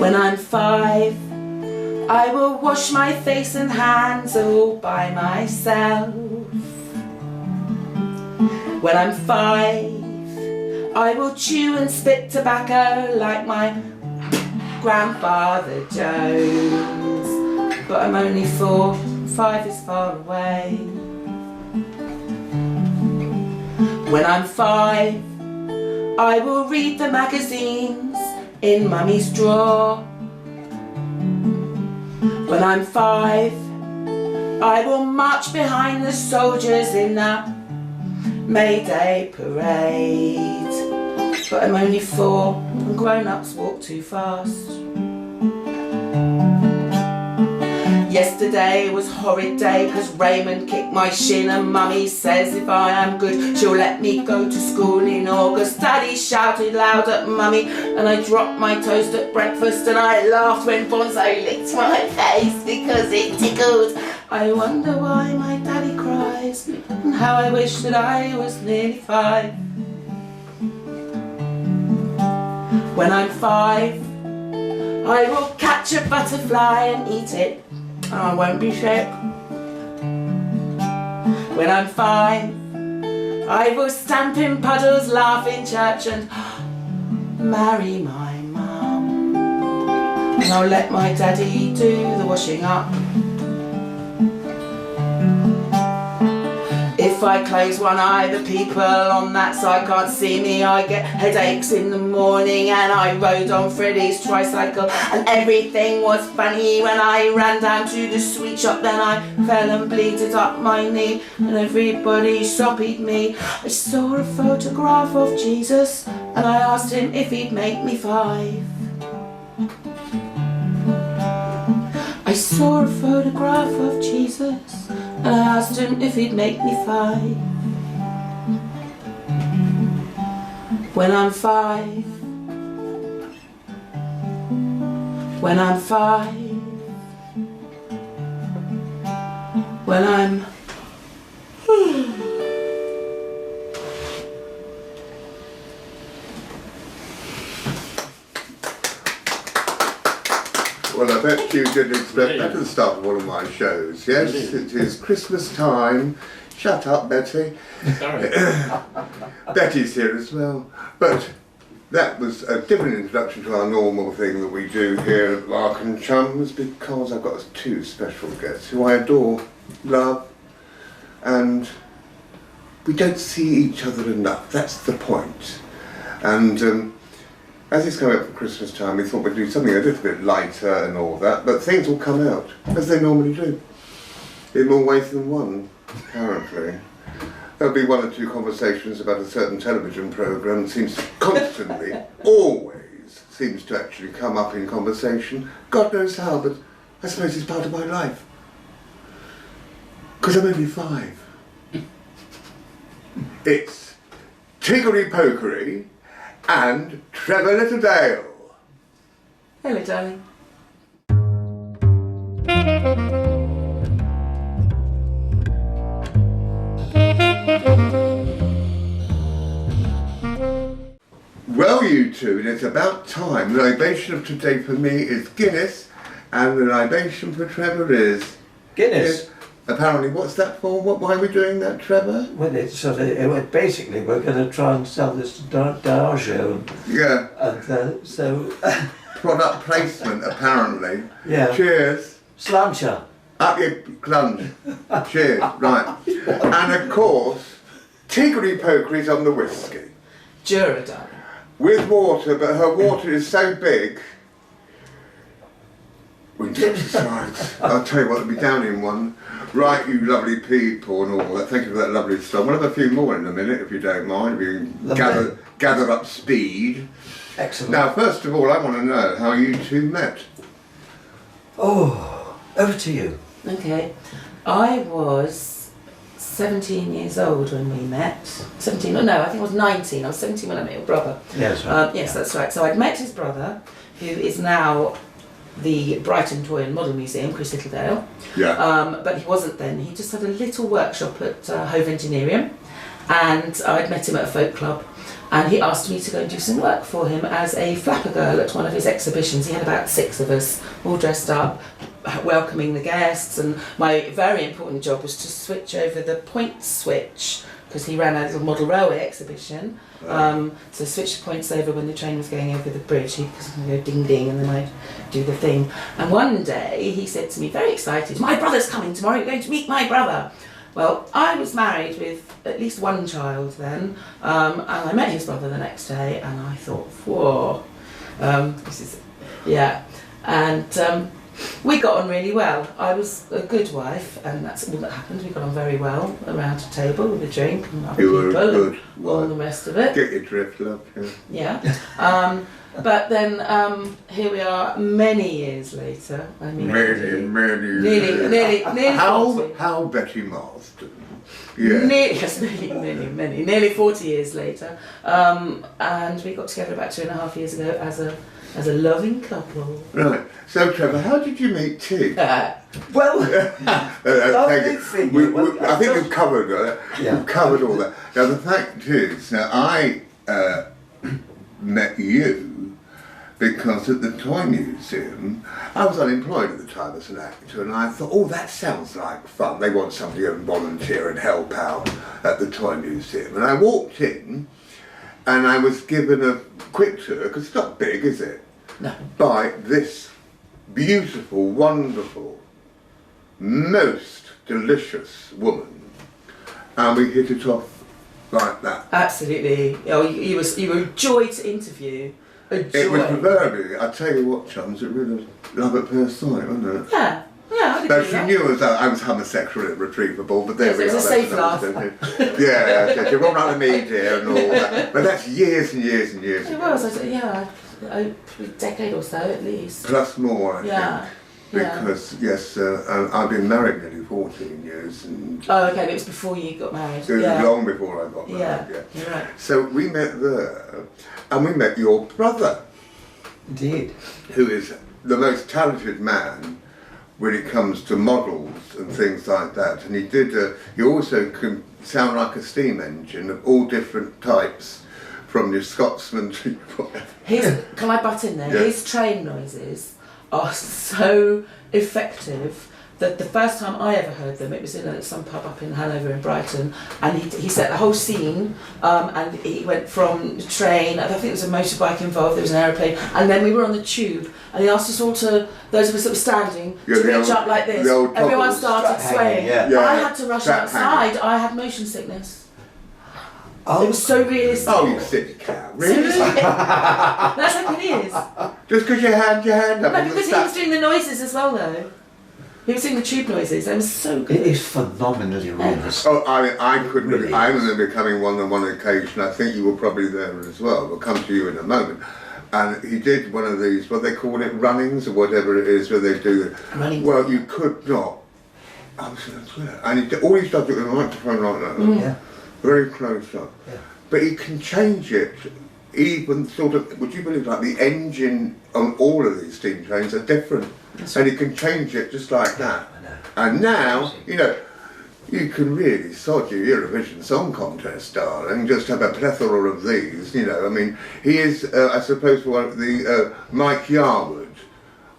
When I'm 5, I will wash my face and hands all by myself. When I'm 5, I will chew and spit tobacco like my grandfather Jones. But I'm only 4, 5 is far away. When I'm 5, I will read the magazines in Mummy's drawer. When I'm 5, I will march behind the soldiers in the May Day parade. But I'm only 4 and grown-ups walk too fast. Yesterday was a horrid day because Raymond kicked my shin and Mummy says if I am good she'll let me go to school in August. Daddy shouted loud at Mummy and I dropped my toast at breakfast and I laughed when Bonzo licked my face because it tickled. I wonder why my daddy cries and how I wish that I was nearly 5. When I'm 5, I will catch a butterfly and eat it. I won't be sick. When I'm 5, I will stamp in puddles, laugh in church and marry my mum. And I'll let my daddy do the washing up. If I close one eye, the people on that side can't see me. I get headaches in the morning and I rode on Freddie's tricycle and everything was funny. When I ran down to the sweet shop then I fell and bleeded up my knee and everybody soppied me. I saw a photograph of Jesus and I asked him if he'd make me 5. I saw a photograph of Jesus and I asked him if he'd make me 5. When I'm 5, when I'm 5, when I'm Well, I bet you didn't expect that at the start of one of my shows. Yes, it is Christmas time. Shut up, Betty. Sorry. Betty's here as well. But that was a different introduction to our normal thing that we do here at Marc and Chums, because I've got 2 special guests who I adore, love, and we don't see each other enough. That's the point. And as it's coming up for Christmas time, we thought we'd do something a little bit lighter and all that, but things will come out, as they normally do. In more ways than one, apparently. There'll be 1 or 2 conversations about a certain television programme that seems to constantly, always, seems to actually come up in conversation. God knows how, but I suppose it's part of my life. Because I'm only 5. It's Tiggery Pokery and Trevor Littledale. hello darling. Well, you two, it's about time. The libation of today for me is Guinness, and the libation for Trevor is Guinness. Apparently, what's that for? Why are we doing that, Trevor? Well, it's sort of, basically we're going to try and sell this to Diageo. Yeah. And so... Product placement, apparently. Yeah. Cheers. Slancher. Up your clunge. Cheers. Right. And of course, Tiggery Pokery's on the whiskey. Jura, darling. With water, but her water is so big. We can touch the sides. I'll tell you what, it'll be down in one. Right, you lovely people and all that. Thank you for that lovely stuff. We'll have a few more in a minute, if you don't mind. If you can gather up speed. Excellent. Now, first of all, I want to know how you 2 met. Oh, over to you. Okay, I was 17 years old when we met. 17, no, I think I was 19. I was 17 when I met your brother. Yes, right. Yes, that's right. So I'd met his brother, who is now the Brighton Toy and Model Museum, Chris Littledale. Yeah. But he wasn't then. He just had a little workshop at Hove Engineering. and I'd met him at a folk club, and he asked me to go and do some work for him as a flapper girl at one of his exhibitions. He had about 6 of us all dressed up, welcoming the guests, and my very important job was to switch over the point switch, because he ran a little model railway exhibition. So switch the points over when the train was going over the bridge. He'd go ding ding, and then I'd do the thing. And one day he said to me, very excited, "My brother's coming tomorrow, you're going to meet my brother." Well, I was married with at least one child then, and I met his brother the next day, and I thought, whoa, this is, yeah. And we got on really well. I was a good wife, and that's all that happened. We got on very well around a table with a drink and other You were a people good and all the rest of it. Get your drift, love. Yeah. Yeah. But then here we are many years later. I mean, nearly 40. How Betty Marston. Yeah. Nearly 40 years later. And we got together about 2.5 years ago as a loving couple. Right. So, Trevor, how did you meet Tig? Well, I think we've covered that. Yeah. We've covered all that. Now, the fact is, now I met you because at the Toy Museum, I was unemployed at the time as an actor, and I thought, oh, that sounds like fun. They want somebody to go and volunteer and help out at the Toy Museum. And I walked in, and I was given a quick tour, because it's not big, is it? No. By this beautiful, wonderful, most delicious woman. And we hit it off like that. Absolutely. Oh, you were a joy to interview. A joy. It was proverbially, I tell you what, Chums, it really was love at first sight, wasn't it? Yeah. Yeah, I'd But agree she with knew I was homosexual and retrievable, but there Yes, we it are. was a that's safe another laugh. thing. Yeah, you're all around the media and all that. But that's years and years and years that. It ago. was, a decade or so at least. Plus more, I Yeah. think. Because, yes, I've been married nearly 14 years. And Oh, okay, but it was before you got married. it was Yeah. long before I got married, Yeah, you're right. So we met there, and we met your brother, indeed. who is the most talented man when it comes to models and things like that. And he also can sound like a steam engine of all different types, from your Scotsman to whatever. Can I butt in there? Yeah. His train noises are so effective that the first time I ever heard them, it was in some pub up in Hanover in Brighton, and he set the whole scene, and he went from the train, I think there was a motorbike involved, there was an aeroplane, and then we were on the tube, and he asked us all to, those of us that were standing, Yeah, to the reach old- up like this. the old Everyone toggles. started Strap swaying. hanging, yeah. I had to rush Strap outside, I had motion sickness. Oh, It was so realistic. Oh, you silly cow. Really? Seriously? That's how it is. Just because you had your hand up No, on the because he stack. was doing the noises as well though. He was doing the tube noises, they were so good. it is phenomenally realistic. Oh, I couldn't. Really? I remember coming on one occasion. I think you were probably there as well. We'll come to you in a moment. And he did one of these, what they call it, runnings or whatever it is, where they do it. Runnings. Well, you could not. I was going to swear. And he always does it with a microphone like that, Yeah. very close up. Yeah. But he can change it. Even sort of, would you believe, like the engine on all of these steam trains are different, and he can change it just like that. I know. And now, you know, you can really sod your Eurovision Song Contest star and just have a plethora of these. You know, I mean, he is, I suppose, one of the Mike Yarwood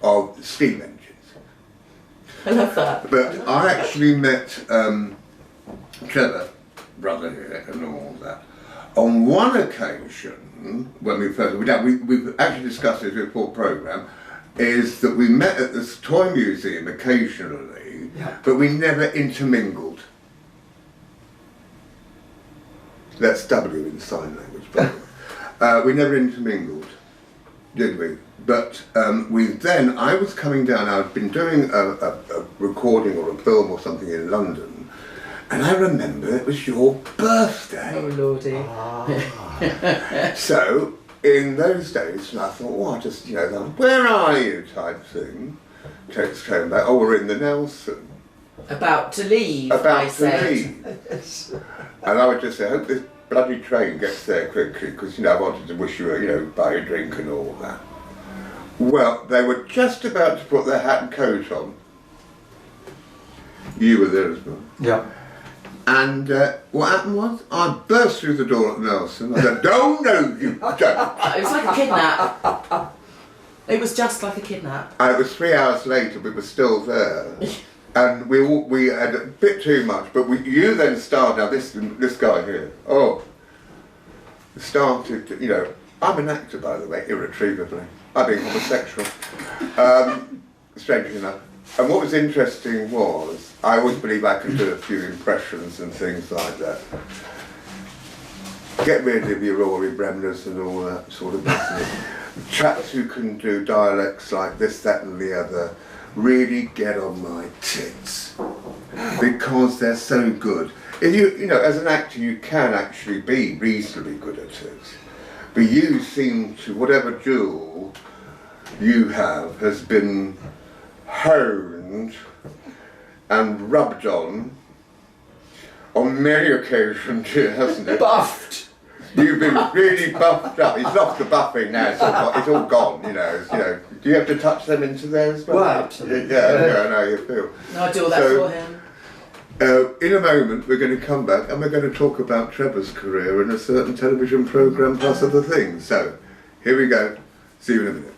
of steam engines. I love that. But I actually met Trevor, brother here, and all that. On one occasion, when we've actually discussed this before programme, is that we met at this toy museum occasionally, Yeah. but we never intermingled. That's W in sign language, by the way. We never intermingled, did we? But I was coming down, I'd been doing a recording or a film or something in London, and I remember it was your birthday. Oh lordy. So, in those days, I thought, well, I just, you know, where are you type thing. Text came back, oh, we're in the Nelson. About to leave, I About to said. leave. And I would just say, I hope this bloody train gets there quickly, because, you know, I wanted to wish you, you know, buy a drink and all that. Well, they were just about to put their hat and coat on. You were there as well. Yeah. And what happened was, I burst through the door at Nelson. I said, "No, no, you don't." It was like a kidnap. It was just like a kidnap. And it was 3 hours later, we were still there. And we had a bit too much, but you then started, now this guy here, started, you know, I'm an actor, by the way, irretrievably. I've been homosexual, strangely enough. And what was interesting was, I always believe I can do a few impressions and things like that. Get rid of your Rory Bremners and all that sort of business. Chaps who can do dialects like this, that and the other really get on my tits. Because they're so good. If you know, as an actor you can actually be reasonably good at it. But you seem to, whatever jewel you have has been honed and rubbed on many occasions here, hasn't it? Buffed. You've been really buffed up. It's off the buffing now. It's all gone. You know. Do you have to touch them into there as well? Well, absolutely. Yeah, I know you feel. No, I do all that for him. In a moment, we're going to come back and we're going to talk about Trevor's career in a certain television programme plus other things. So, here we go. See you in a minute.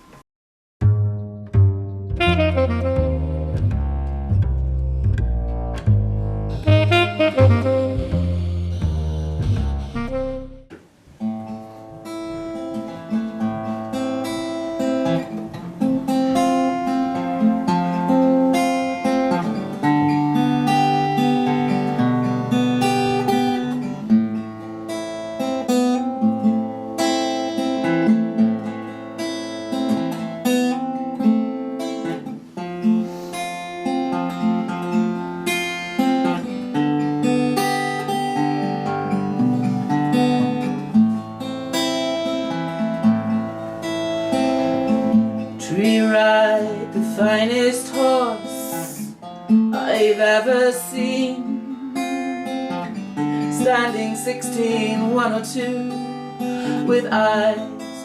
Ride the finest horse I've ever seen, standing 16, 1 or 2, with eyes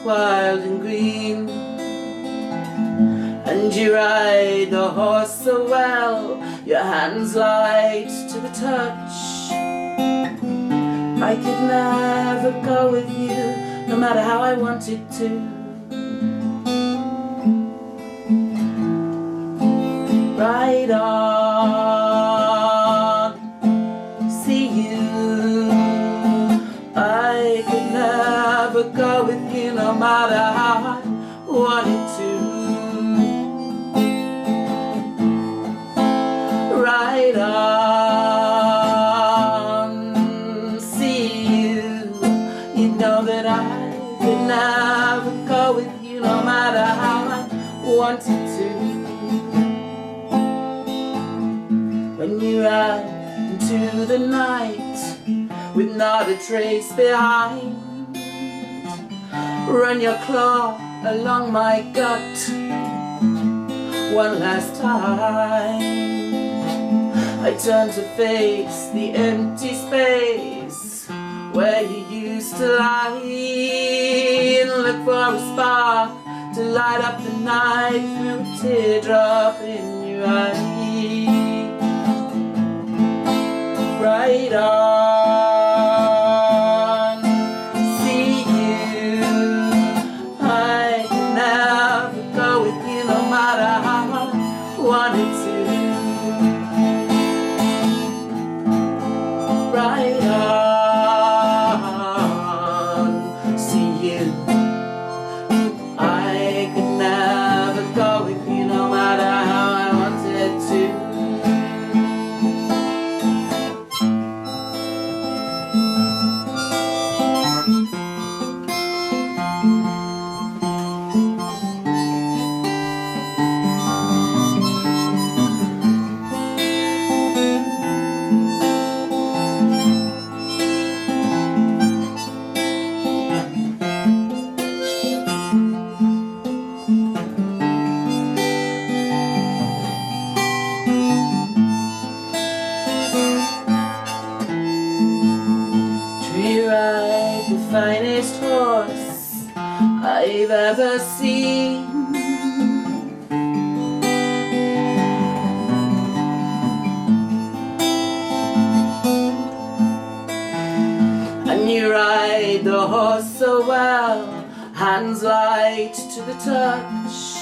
wild and green. And you ride the horse so well, your hands light to the touch. I could never go with you, no matter how I wanted to. Ride on, see you. I could never go with you, no matter how I wanted to. Ride on, see you. You know that I could never go with you, no matter how I wanted to. When you ride into the night with not a trace behind, run your claw along my gut one last time. I turn to face the empty space where you used to lie, and look for a spark to light up the night through a teardrop in your eye. Ride on, see you. I can never go with you, no matter how I wanted to. Ride on, see you. I could never go with you, no matter how I wanted to. Ride the finest horse I've ever seen, he ride the horse so well, hands light to the touch.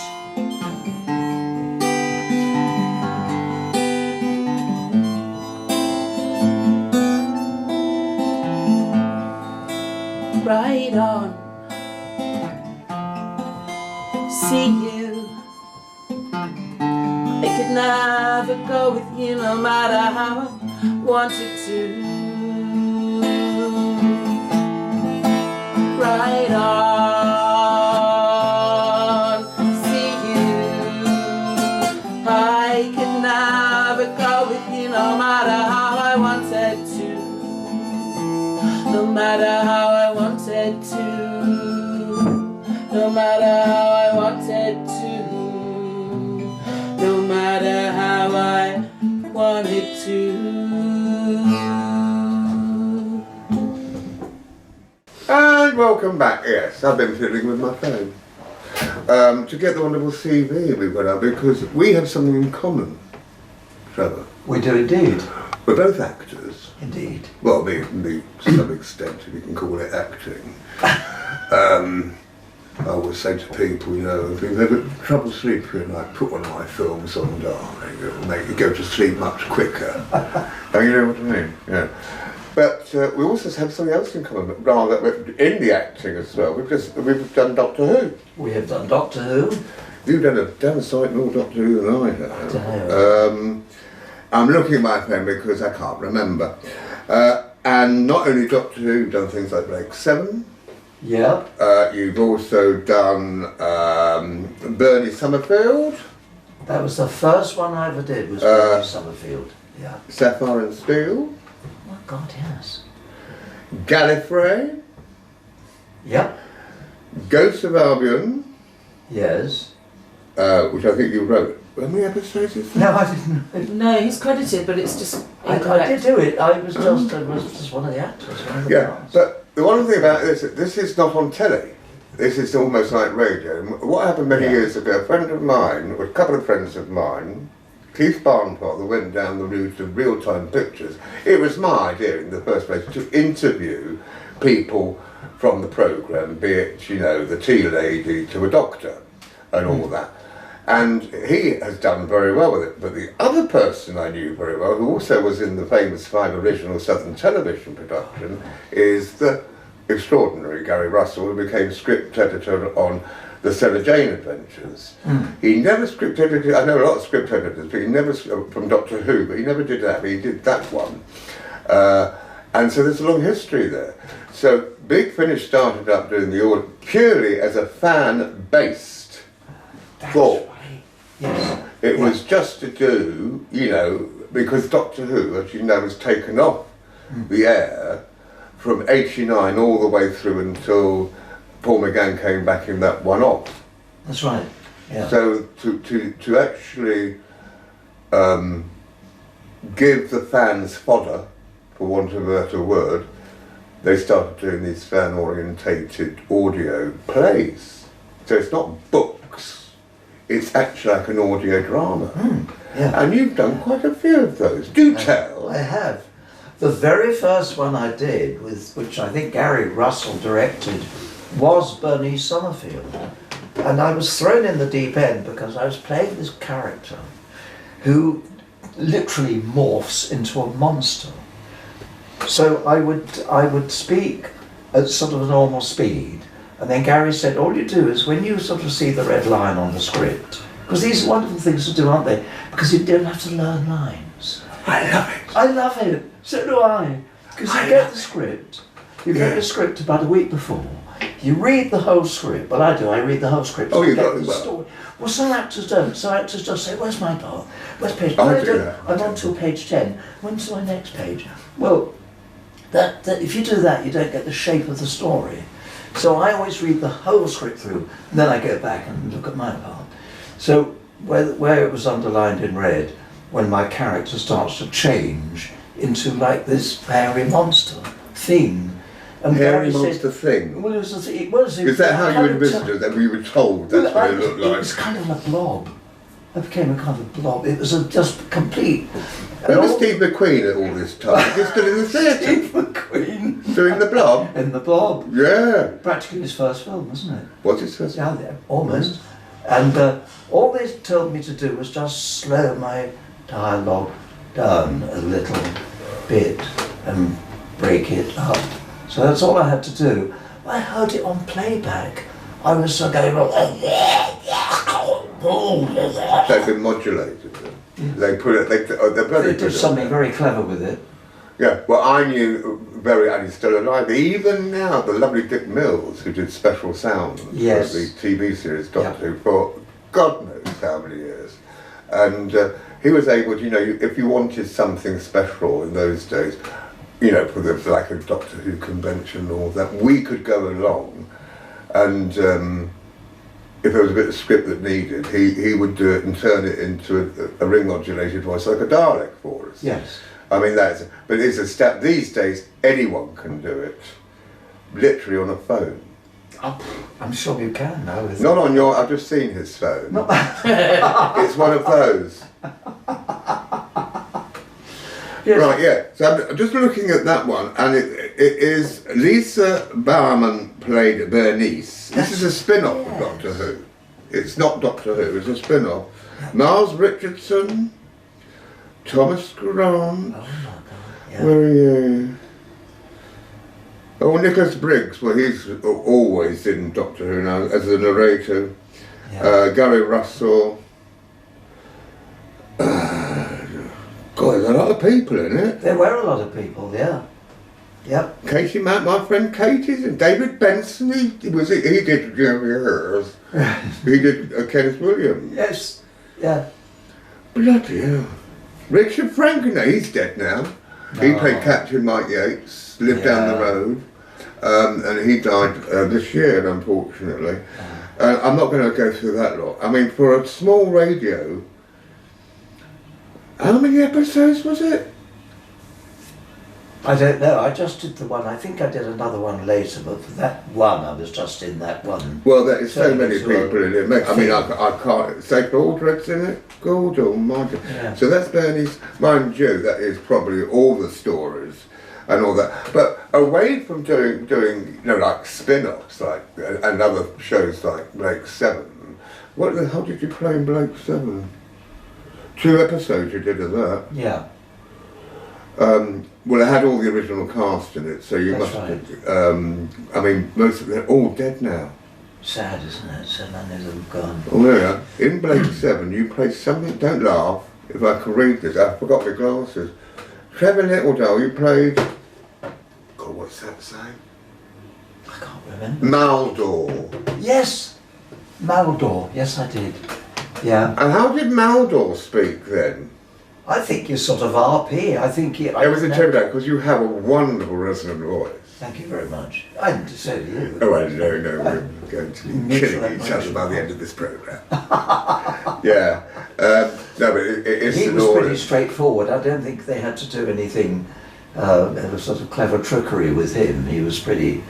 Ride on, see you. I could never go with you no matter how I wanted to. Ride on, see you. I could never go with you no matter how I wanted to. No matter how I wanted to. No matter how I wanted to. No matter how I wanted to. And welcome back. Yes, I've been fiddling with my phone to get the wonderful CV we've got out, because we have something in common, Trevor. We do indeed. We're both actors. Indeed. Well, me to some extent, if you can call it acting. I always say to people, you know, if you've ever trouble sleeping, I put one of my films on, darling. It'll make you go to sleep much quicker. And you know what I mean? Yeah. But we also have something else in common, rather in the acting as well. We've done Doctor Who. We have done Doctor Who. You've done a damn sight more Doctor Who than I have. I'm looking at my phone because I can't remember. And not only Doctor Who, you've done things like Blake 7. Yeah. You've also done Bernie Summerfield. That was the first one I ever did, was Bernie Summerfield. Yeah. Sapphire and Steel. Oh God, yes. Gallifrey. Yep. Ghosts of Albion, Yes. which I think you wrote. How many episodes is that? No, I didn't. No, he's credited, but it's just I did do it. I was just one of the actors. One of the Yeah, parts. but the one thing about this is not on telly. This is almost like radio. And what happened many years ago, a friend of mine, or a couple of friends of mine, Keith Barnpother, went down the route of real-time pictures. It was my idea in the first place to interview people from the programme, be it, you know, the tea lady to a doctor and all that. And he has done very well with it. But the other person I knew very well, who also was in the famous 5 original Southern television production, is the extraordinary Gary Russell, who became script editor on the Sarah Jane Adventures. He never script edited, I know a lot of script editors, but he never, from Doctor Who, but he never did that, but he did that one. And so there's a long history there. So Big Finish started up doing the audio purely as a fan-based thought. Yes. It was just to do, you know, because Doctor Who, as you know, was taken off the air from '89 all the way through until Paul McGann came back in that one-off. That's right. Yeah. So to actually give the fans fodder, for want of a better word, they started doing these fan-orientated audio plays. So it's not books, it's actually like an audio drama. Yeah. And you've done quite a few of those. Do tell. I have. The very first one I did, which I think Gary Russell directed, was Bernie Summerfield. And I was thrown in the deep end because I was playing this character who literally morphs into a monster. So I would speak at sort of a normal speed, and then Gary said, all you do is when you sort of see the red line on the script, because these are wonderful things to do, aren't they? Because you don't have to learn lines. I love it. I love it. So do I. Because you get the script. You get the script about a week before. You read the whole script. Well, I do. I read the whole script. Oh, you get got the it well. story. Well, some actors don't. Some actors just say, where's my part? Where's page? I No, do don't. that. I'm on to page 10. When's my next page? Well, that if you do that, you don't get the shape of the story. So I always read the whole script through, and then I go back and look at my part. So where it was underlined in red, when my character starts to change into like this hairy monster thing. And Hairy Gary monster said, thing. well, it was Is that how you envisioned it? That we were told that's what it looked It like? was kind of a blob. I became a kind of blob. It was just complete. Remember Steve McQueen at all this time? He's still in the theatre. Steve McQueen. Doing the Blob? In the Blob. Yeah. Practically his first film, wasn't it? What's his first? Yeah, almost. And all they told me to do was just slow my dialogue down a little bit and break it up. So that's all I had to do. I heard it on playback. I was so going, They've been modulated. They put it. they did something very clever with it. Yeah. Well, I knew and he's still alive. Even now, the lovely Dick Mills, who did special sounds for Yes. the TV series Doctor Who for God knows how many years, and he was able to, if you wanted something special in those days, for like a Doctor Who convention and all that, we could go along, and if there was a bit of script that needed, he would do it and turn it into a ring modulated voice like a Dalek for us. Yes. I mean, but it's a step. These days, anyone can do it, literally on a phone. I'm sure you can now. Not on your. I've just seen his phone. Not that. It's one of those. Yes. Right. Yeah. So I'm just looking at that one, and it is Lisa Bowerman played Bernice. This is a spin-off of Doctor Who. It's not Doctor Who. It's a spin-off. Miles Richardson. Thomas Grant. Oh my God. Yeah. Where are you? Oh, Nicholas Briggs. Well, he's always in Doctor Who now as the narrator. Yeah. Gary Russell. God, there's a lot of people in it. There were a lot of people, yeah. Yep. Katie Matt, my friend Katie's, and David Benson. He did he did Kenneth Williams. Yes. Yeah. Bloody hell. Richard Frankener, he's dead now. He played Captain Mike Yates, lived down the road, and he died this year, unfortunately. I'm not going to go through that lot. I mean, for a small radio, how many episodes was it? I don't know, I just did the one, I think I did another one later, but for that one I was just in that one. Well, there is so Turning many into a people in it. I mean, I can't say Baldred's in it. God almighty. Yeah. So that's Bernie's, mind you, that is probably all the stories and all that. But away from doing like spin-offs, like and other shows like Blake 7, what the hell did you play in Blake 7? 2 episodes you did of that. Yeah. Well, it had all the original cast in it, so you That's must. I mean, most of them are all dead now. Sad, isn't it? So many of them gone. Oh, yeah. In Blake 7, you played something. Don't laugh. If I can read this, I forgot my glasses. Trevor Littledale, you played. God, what's that saying? I can't remember. Maldor. Yes! Maldor, yes I did. Yeah. And how did Maldor speak then? I think you're sort of RP. I think you. It was a terrible because you have a wonderful resonant voice. Thank you very much. I didn't say to you. Oh, no, we're going to be killing each other by the end of this programme. Yeah. No, but it's He was pretty straightforward. I don't think they had to do anything, there was sort of clever trickery with him. He was pretty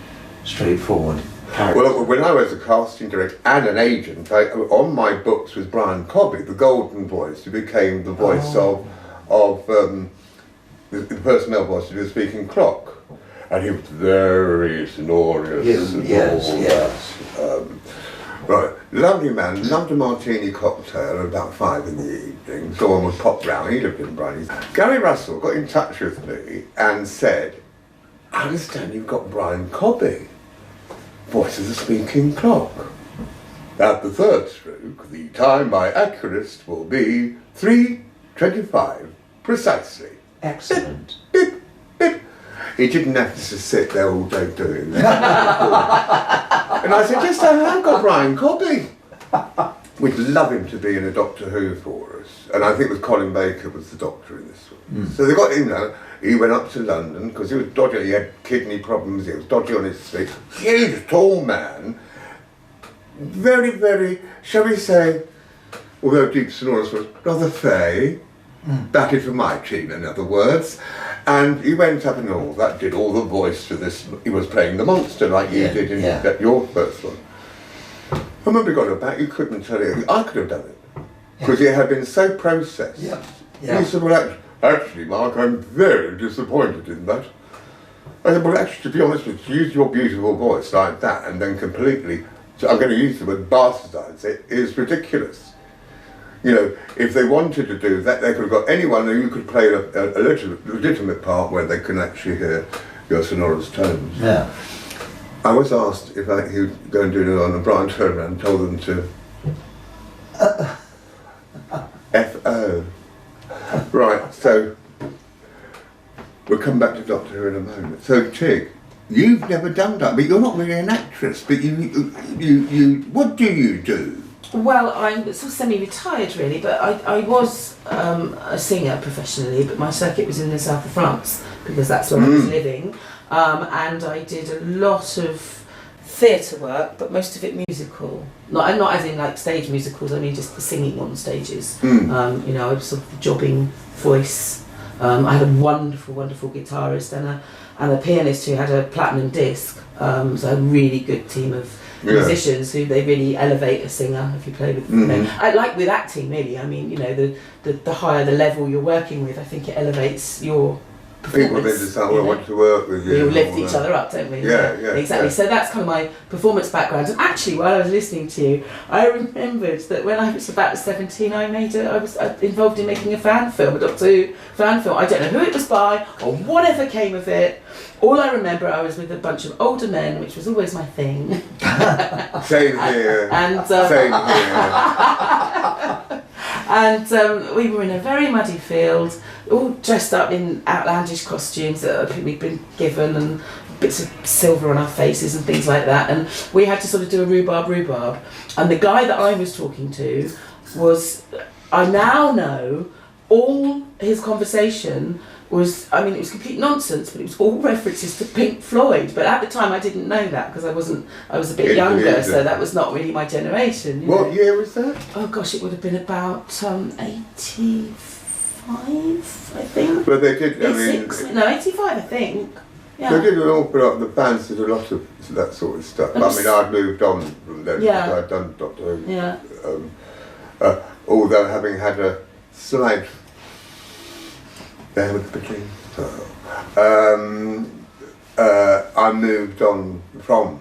straightforward. Well, when I was a casting director and an agent, on my books was Brian Cobby, the golden voice, who became the voice of the personnel voice of the speaking clock. And he was very sonorous and all that. Right, lovely man, loved a martini cocktail at about 5 in the evening. Someone would pop round, he lived in Brunnies. Gary Russell got in touch with me and said, I understand you've got Brian Cobby, voice of the speaking clock. At the third stroke, the time by accurist will be 3:25 precisely. Excellent. Beep, beep. He didn't have to just sit there all day doing that. And I said, yes, I have got Brian Cobby. We'd love him to be in a Doctor Who for us. And I think it was Colin Baker was the doctor in this one. So they got him, he went up to London because he was dodgy, he had kidney problems, he was dodgy on his feet. Huge, tall man. Very, very, shall we say, although deep sonorous was rather fey. Batted for my team, in other words. And he went up and all that, did all the voice for this. He was playing the monster like you did in your first one. I remember he got it back, he couldn't tell you. I could have done it. Because it had been so processed. He said, well, actually, Mark, I'm very disappointed in that. I said, well, actually, to be honest with you, to use your beautiful voice like that and then completely, so I'm going to use the word bastardize it, is ridiculous. You know, if they wanted to do that, they could have got anyone who could play a legitimate part where they can actually hear your sonorous tones. Yeah. I was asked if he would go and do it on, and Brian turned around and told them to F-O. Right, so we'll come back to Doctor Who in a moment. So Tig, you've never done that, but you're not really an actress, but you what do you do? Well, I'm sort of semi-retired really, but I was a singer professionally, but my circuit was in the south of France because that's where I was living, and I did a lot of theatre work, but most of it musical. Not as in like stage musicals, I mean just the singing on stages. You know, I was sort of the jobbing voice. I had a wonderful, wonderful guitarist and a pianist who had a platinum disc, so a really good team of musicians who they really elevate a singer if you play with them. You know, I like with acting really, I mean, you know, the higher the level you're working with, I think it elevates your performance. People then decide, well, I want to work with you. We lift each other up, don't we? Yeah, exactly. Yeah. So that's kind of my performance background. And actually, while I was listening to you, I remembered that when I was about 17, I was involved in making a fan film, a Doctor Who fan film. I don't know who it was by or whatever came of it. All I remember, I was with a bunch of older men, which was always my thing. Same here. Same here. And we were in a very muddy field, all dressed up in outlandish costumes that we'd been given, and bits of silver on our faces and things like that. And we had to sort of do a rhubarb. And the guy that I was talking to was, I now know, all his conversation was, I mean, it was complete nonsense, but it was all references to Pink Floyd. But at the time, I didn't know that because I was a bit younger, so that was not really my generation. What year was that? Oh gosh, it would have been about 85, I think. But they did, 86? No, 85, I think. Yeah. They did an awful lot, the bands did a lot of that sort of stuff. I mean, I'd moved on from then because I'd done Doctor Who. Yeah. Although having had a slight between. I moved on from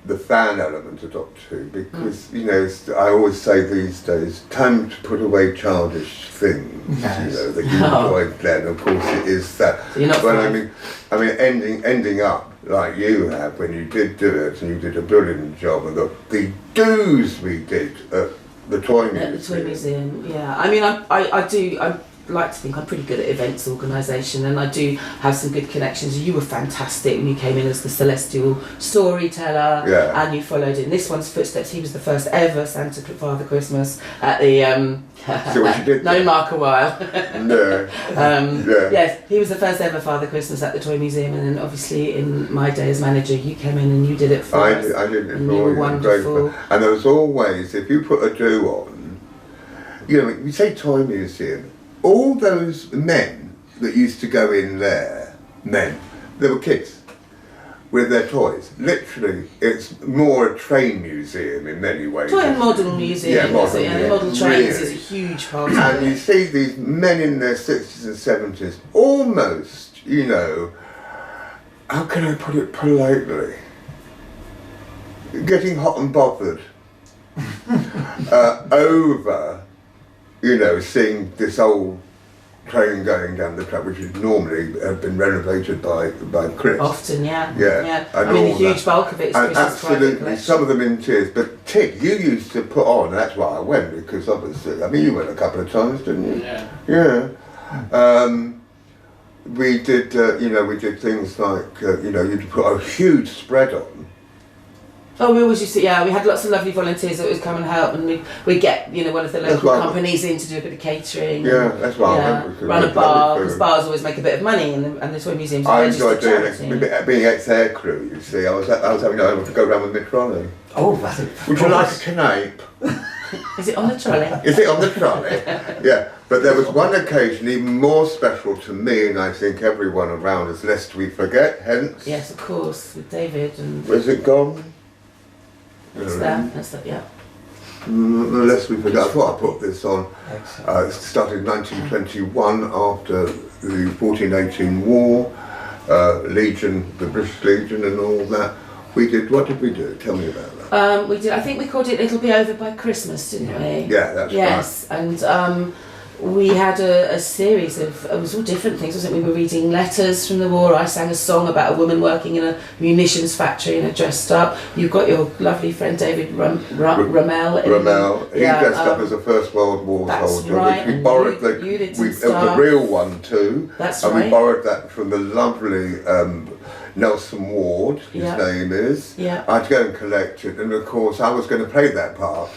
the fan element of Doctor Who because, you know, I always say these days, time to put away childish things, you know, that you enjoyed then. Of course it is that. So you're not but I mean ending up like you have when you did do it, and you did a brilliant job, and the do's we did at the Toy Museum. At the Toy Museum, yeah. I mean, I like to think I'm pretty good at events organisation, and I do have some good connections. You were fantastic when you came in as the celestial storyteller, and you followed in this one's footsteps. He was the first ever Santa Father Christmas at the So what you did known Mark a while. No. Yes, he was the first ever Father Christmas at the Toy Museum, and then obviously in my day as manager, you came in and you did it for us. I did it and for you were you. wonderful. And there was always, if you put a do on, you know, you say Toy Museum, all those men that used to go in there, they were kids with their toys. Literally, it's more a train museum in many ways. Toy and model museum, model trains really is a huge part of And it. you see these men in their 60s and 70s, almost, you know, how can I put it politely? Getting hot and bothered over, you know, seeing this old train going down the track, which would normally have been renovated by Chris. Often, yeah. And I mean, all the huge that. bulk of it is And Chris's private absolutely, collection. some of them in tears. But Tig, you used to put on, that's why I went, because obviously, I mean, you went a couple of times, didn't you? Yeah. We did, you know, we did things like, you know, you'd put a huge spread on. Oh, we always used to, we had lots of lovely volunteers that would come and help, and we'd get, you know, one of the local companies in to do a bit of catering. Yeah, that's why I went. Run a bar, because bars always make a bit of money, and the Toy Museum's a I registered enjoyed charity. being ex-air crew, you see. I was having to go around with my trolley. Oh, that's it. Would you like a canape? Is it on the trolley? Is it on the trolley? Yeah, but there was one occasion even more special to me, and I think everyone around us, lest we forget, hence... Yes, of course, with David and... Where's it gone? That's that, yeah. Lest we forget, I thought I put this on. It started in 1921 after the 1418 war. Legion, the British Legion and all that. We did, what did we do? Tell me about that. We did. I think we called it "It'll Be Over by Christmas," didn't we? Yeah, that's yes, right. And we had a series of, it was all different things, wasn't it? We were reading letters from the war. I sang a song about a woman working in a munitions factory and had dressed up. You've got your lovely friend David Ramel. Ramel, he dressed up as a First World War soldier, right. which we borrowed the real one too. That's and right. we borrowed that from the lovely Nelson Ward, his name is. Yeah. I had to go and collect it, and of course I was going to play that part.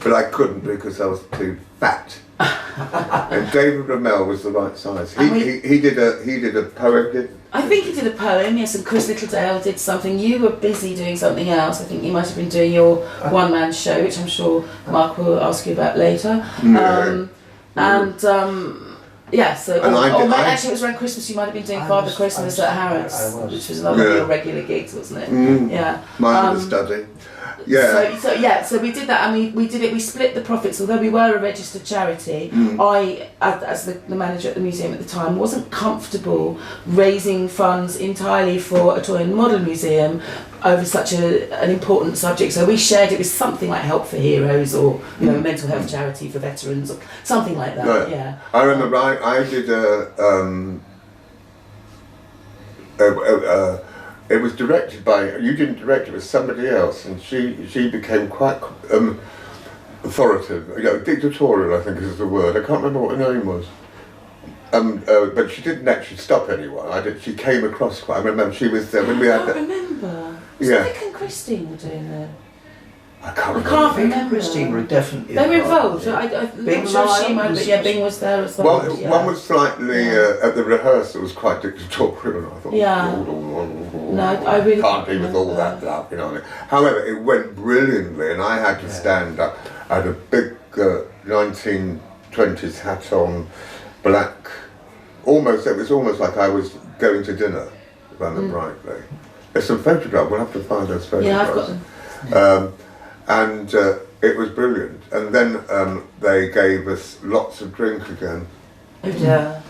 But I couldn't because I was too fat. And David Ramel was the right size. He did a poem. I think he did a poem, yes, and Chris Littledale did something. You were busy doing something else. I think you might have been doing your one-man show, which I'm sure Mark will ask you about later. Yeah, so actually it was around Christmas. You might have been doing Father Christmas at Harrods, which was another of your regular gigs, wasn't it? Yeah. Mine was study. Yeah. So we did that, and we did it. We split the profits. Although we were a registered charity, I, as the manager at the museum at the time, wasn't comfortable raising funds entirely for a toy and model museum over such an important subject. So we shared it with something like Help for Heroes, or a mental health charity for veterans, or something like that. Right. Yeah. I remember I did it was directed by, you didn't direct it, it was somebody else, and she became quite authoritative, dictatorial I think is the word, I can't remember what her name was. But she didn't actually stop anyone, she came across quite, I remember she was there when we had that. I remember. Was Vic and Christine were doing that? I can't remember. Christine were definitely they were involved. Yeah. I'm sure she might, but yeah, Bing was there as well. One was slightly at the rehearsal was quite dictatorial, and I thought, no, I really can't be with all that stuff, you know. However, it went brilliantly, and I had to stand up. I had a big 1920s hat on, black. It was almost like I was going to dinner, if I remember rightly. There's some photographs. We'll have to find those photographs. Yeah, I've got them. And it was brilliant. And then they gave us lots of drink again. Yeah.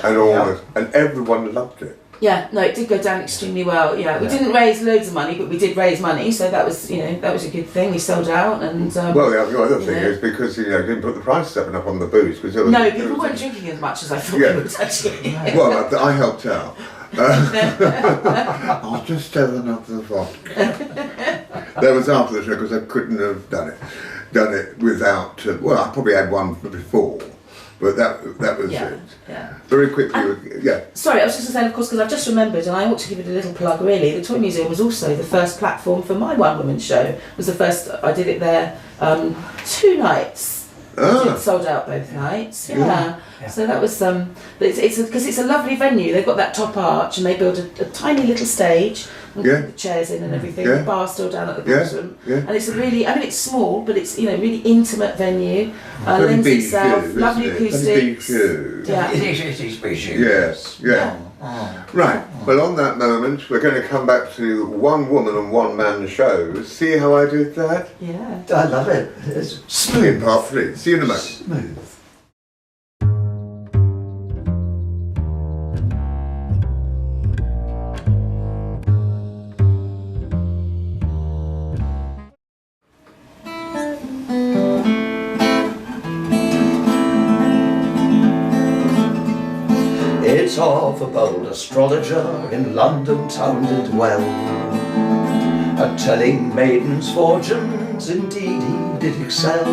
And everyone loved it. Yeah, no, it did go down extremely well. Yeah, we didn't raise loads of money, but we did raise money, so that was, that was a good thing. We sold out, and well, the other thing is because didn't put the prices up on the booze because people weren't drinking as much as I thought they would actually. Well, I helped out. I'll just have another vodka. That was after the show because I couldn't have done it without. Well, I probably had one before. But that was it. Yeah. Very quickly, Sorry, I was just going to say, of course, because I've just remembered, and I ought to give it a little plug really, the Toy Museum was also the first platform for my one-woman show. It was the first, I did it there 2 nights. It sold out both nights. Yeah. So that was, because it's a lovely venue. They've got that top arch, and they build a tiny little stage. The chairs in and everything, the bar still down at the bottom, and it's a really, it's small, but it's really intimate venue. Lends itself, lovely acoustics. Yes. Right. Well, on that moment, we're going to come back to one woman and one man shows. See how I did that? Yeah. I love it. It's smooth. In part 3. See you in a moment. Smooth. It's of a bold astrologer in London town did well, at telling maidens' fortunes indeed he did excel.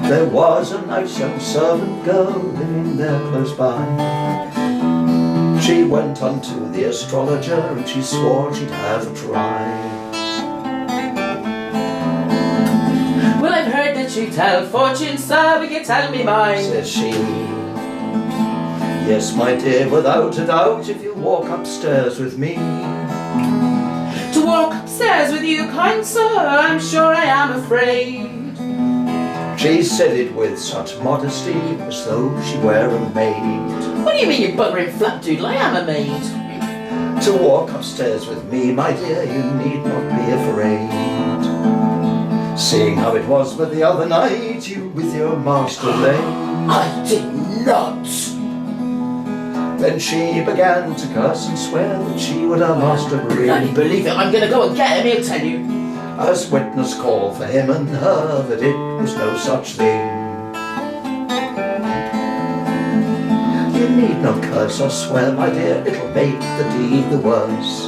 There was a nice young servant girl living there close by. She went unto the astrologer and she swore she'd have a try. Well, I've heard that you tell fortunes, sir, will you tell me mine? Says she. Yes, my dear, without a doubt, if you walk upstairs with me. To walk upstairs with you, kind sir, I'm sure I am afraid. She said it with such modesty, as though she were a maid. What do you mean, you buggering flapdoodle? I am a maid. To walk upstairs with me, my dear, you need not be afraid. Seeing how it was but the other night, you with your master lay. I did not. Then she began to curse and swear that she would have Master Marie. Can you believe it? I'm going to go and get him, he'll tell you. As witness call for him and her that it was no such thing. You need not curse or swear, my dear, it'll make the deed the worse.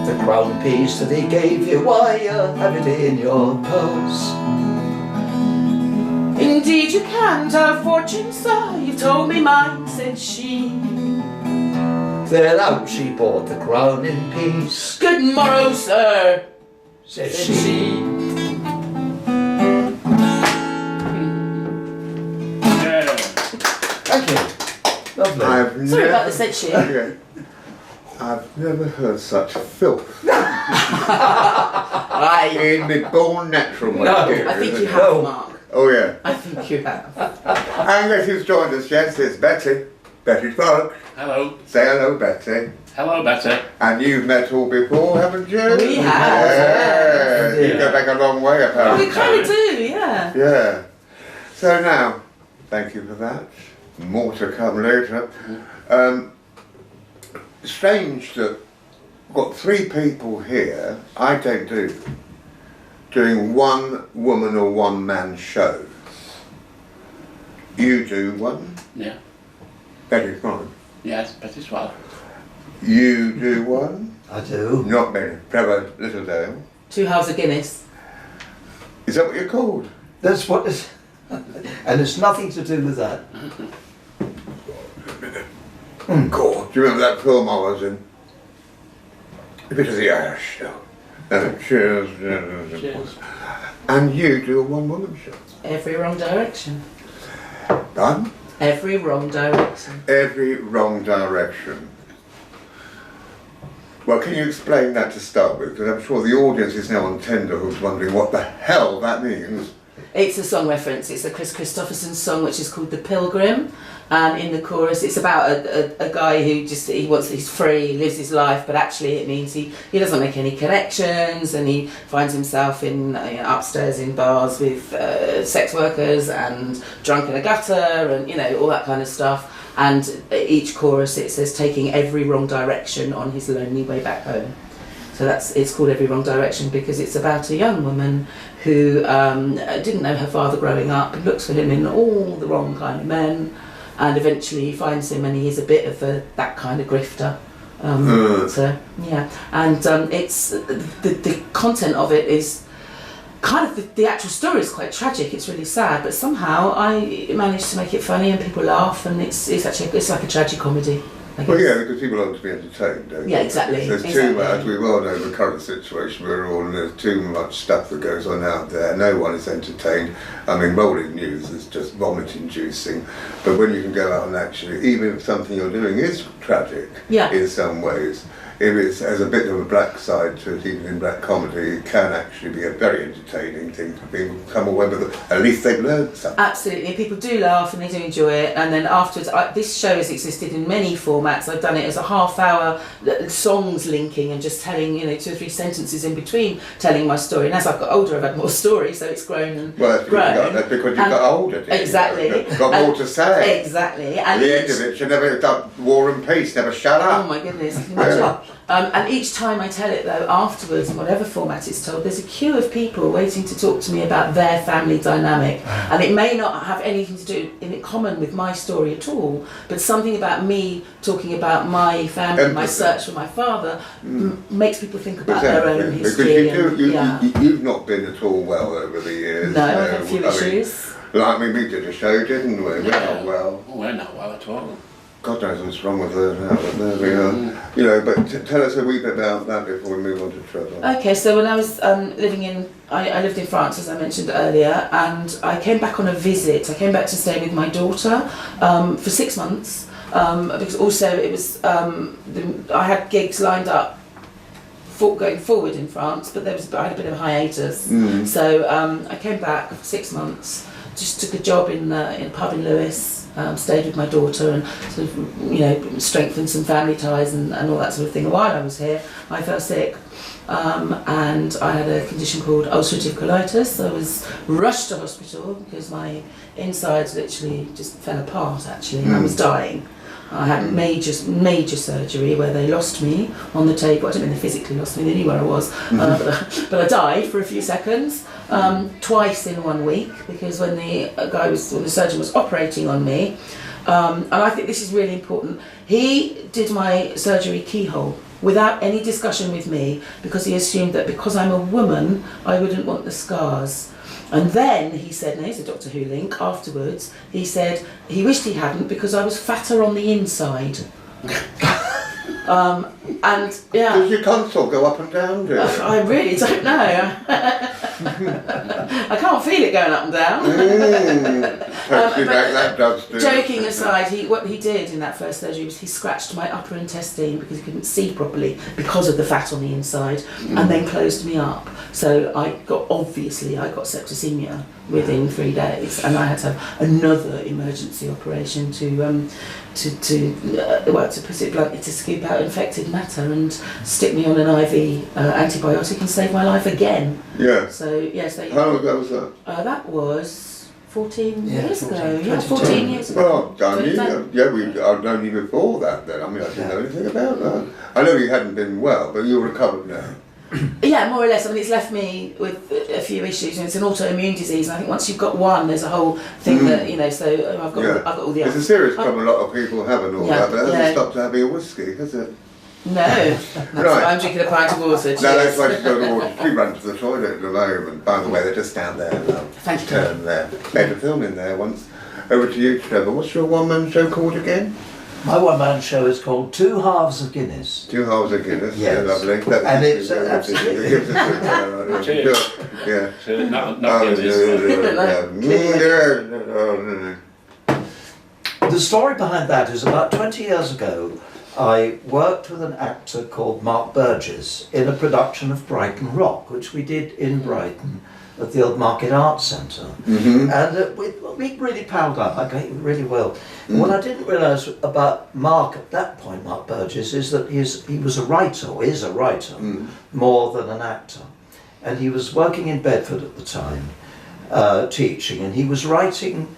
The crown piece that he gave you, why, you have it in your purse. Indeed you can tell fortune, sir, you've told me mine, said she. Then out she bought the crown in peace. Good morrow, sir, Said said she. she. Thank you. Lovely. Sorry about the said she. Yeah. I've never heard such filth I in the born natural way. No, here, think isn't you it? have, Mark. Oh yeah. I think you have. And guess who's joined us, yes? It's Betty. Betty Clark. Hello. Say hello, Betty. Hello, Betty. And you've met all before, haven't you? We have, Yeah. yeah. You go back a long way, apparently. We kind of do, yeah. Yeah. So now, thank you for that. More to come later. Strange that we've got 3 people here, I don't do, doing one woman or one man show. You do one, Yeah. Betty fine. Yes, Betty Swallow. You do one, I do. not me, Trevor Littledale. 2 halves of Guinness. Is that what you're called? That's what is. And it's nothing to do with that. God, do you remember that film I was in? A bit of the Irish show. Cheers. Cheers. And you do a one-woman show. Every wrong direction. Done? Every wrong direction. Every wrong direction. Well, can you explain that to start with? Because I'm sure the audience is now on tenterhooks wondering what the hell that means. It's a song reference. It's a Chris Christopherson song, which is called "The Pilgrim." And in the chorus, it's about a guy who he's free, he lives his life, but actually it means he doesn't make any connections, and he finds himself in upstairs in bars with sex workers and drunk in a gutter, and all that kind of stuff. And each chorus it says taking every wrong direction on his lonely way back home. So it's called Every Wrong Direction because it's about a young woman who didn't know her father growing up, looks for him in all the wrong kind of men, and eventually finds him, and he is a bit of that kind of grifter. So yeah, and it's the content of it is kind of the actual story is quite tragic. It's really sad, but somehow I managed to make it funny and people laugh, and it's like a tragic comedy. I guess. Well, yeah, because people want to be entertained, don't they? Yeah, exactly. There's too much, we well know the current situation we're all in, there's too much stuff that goes on out there. No one is entertained. I mean, rolling news is just vomit-inducing. But when you can go out and actually, even if something you're doing is tragic in some ways, if it has a bit of a black side to it, even in black comedy, it can actually be a very entertaining thing for people to come away with. At least they've learned something. Absolutely, people do laugh and they do enjoy it. And then afterwards, this show has existed in many formats. I've done it as a half-hour songs linking and just telling 2 or 3 sentences in between telling my story. And as I've got older, I've had more story, so it's grown and grown. That's because you got older. Exactly. You've got more to say. Exactly. At the end of it, you never done War and Peace, never shut up. Oh my goodness, can you imagine? And each time I tell it though, afterwards, in whatever format it's told, there's a queue of people waiting to talk to me about their family dynamic. And it may not have anything to do in common with my story at all, but something about me talking about my family, my search for my father, makes people think about their own history. Because you've not been at all well over the years. No, I've had a few issues. We did a show, didn't we? We're not well. Oh, we're not well at all. God knows what's wrong with her now, but there we are. But tell us a wee bit about that before we move on to Trevor. Okay, so when I was living in, I lived in France, as I mentioned earlier, and I came back on a visit. I came back to stay with my daughter for 6 months, because also it was, I had gigs lined up going forward in France, but I had a bit of a hiatus. So I came back for 6 months, just took a job in a pub in Lewis. Stayed with my daughter and sort of, strengthened some family ties and all that sort of thing. While I was here, I fell sick and I had a condition called ulcerative colitis. I was rushed to hospital because my insides literally just fell apart actually. I was dying. I had major surgery where they lost me on the table. I don't mean they physically lost me, they knew where I was, but I died for a few seconds, twice in 1 week, because when the surgeon was operating on me, and I think this is really important, he did my surgery keyhole without any discussion with me, because he assumed that because I'm a woman, I wouldn't want the scars. And then he said, now he's a Doctor Who link, afterwards, he said he wished he hadn't because I was fatter on the inside. And yeah. Does your console go up and down, do it? I really don't know. I can't feel it going up and down. Takes you back, that does do. Joking aside, what he did in that first surgery was he scratched my upper intestine because he couldn't see properly because of the fat on the inside, and then closed me up. So I got septicemia within 3 days, and I had to have another emergency operation to put it bluntly, to scoop out infected matter and stick me on an IV antibiotic and save my life again. Yeah. So yes, How long ago was that? that was 14 years 14, ago. Yeah, 22. 14 years ago. Well, done you. I've known you before that then. I mean, I didn't know anything about that. I know you hadn't been well, but you're recovered now. Yeah, more or less. I mean, it's left me with a few issues, and it's an autoimmune disease. And I think once you've got one, there's a whole thing that, you know. So I've got all the. It's a serious problem. A lot of people have and all that, but it hasn't stopped having a whiskey, has it? No, that's why I'm drinking a pint of water. No, that's why she's got the water. We run to the toilet at the moment. By the way, they're just down there. Thank you. Turn there. Made a film in there once. Over to you, Trevor. What's your one-man show called again? My one-man show is called Two Halves of Guinness. Two Halves of Guinness. Yes. Yeah, lovely. And it's absolutely. Yeah. So not The story behind that is about 20 years ago, I worked with an actor called Marc Burgess in a production of Brighton Rock, which we did in Brighton at the Old Market Arts Centre. And we really palled up, I got really well. What I didn't realise about Marc at that point, Marc Burgess, is that he was a writer, or is a writer, more than an actor. And he was working in Bedford at the time, teaching, and he was writing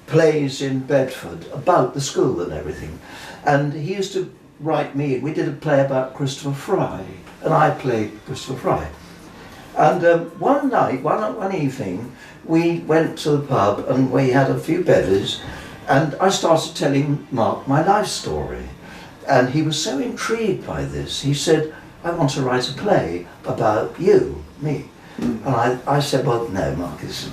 plays in Bedford about the school and everything. And he used to write me, we did a play about Christopher Fry, and I played Christopher Fry. And one night, one evening, we went to the pub and we had a few bevies, and I started telling Marc my life story. And he was so intrigued by this, he said, I want to write a play about you, me. And I said, well, no, Marc, it's,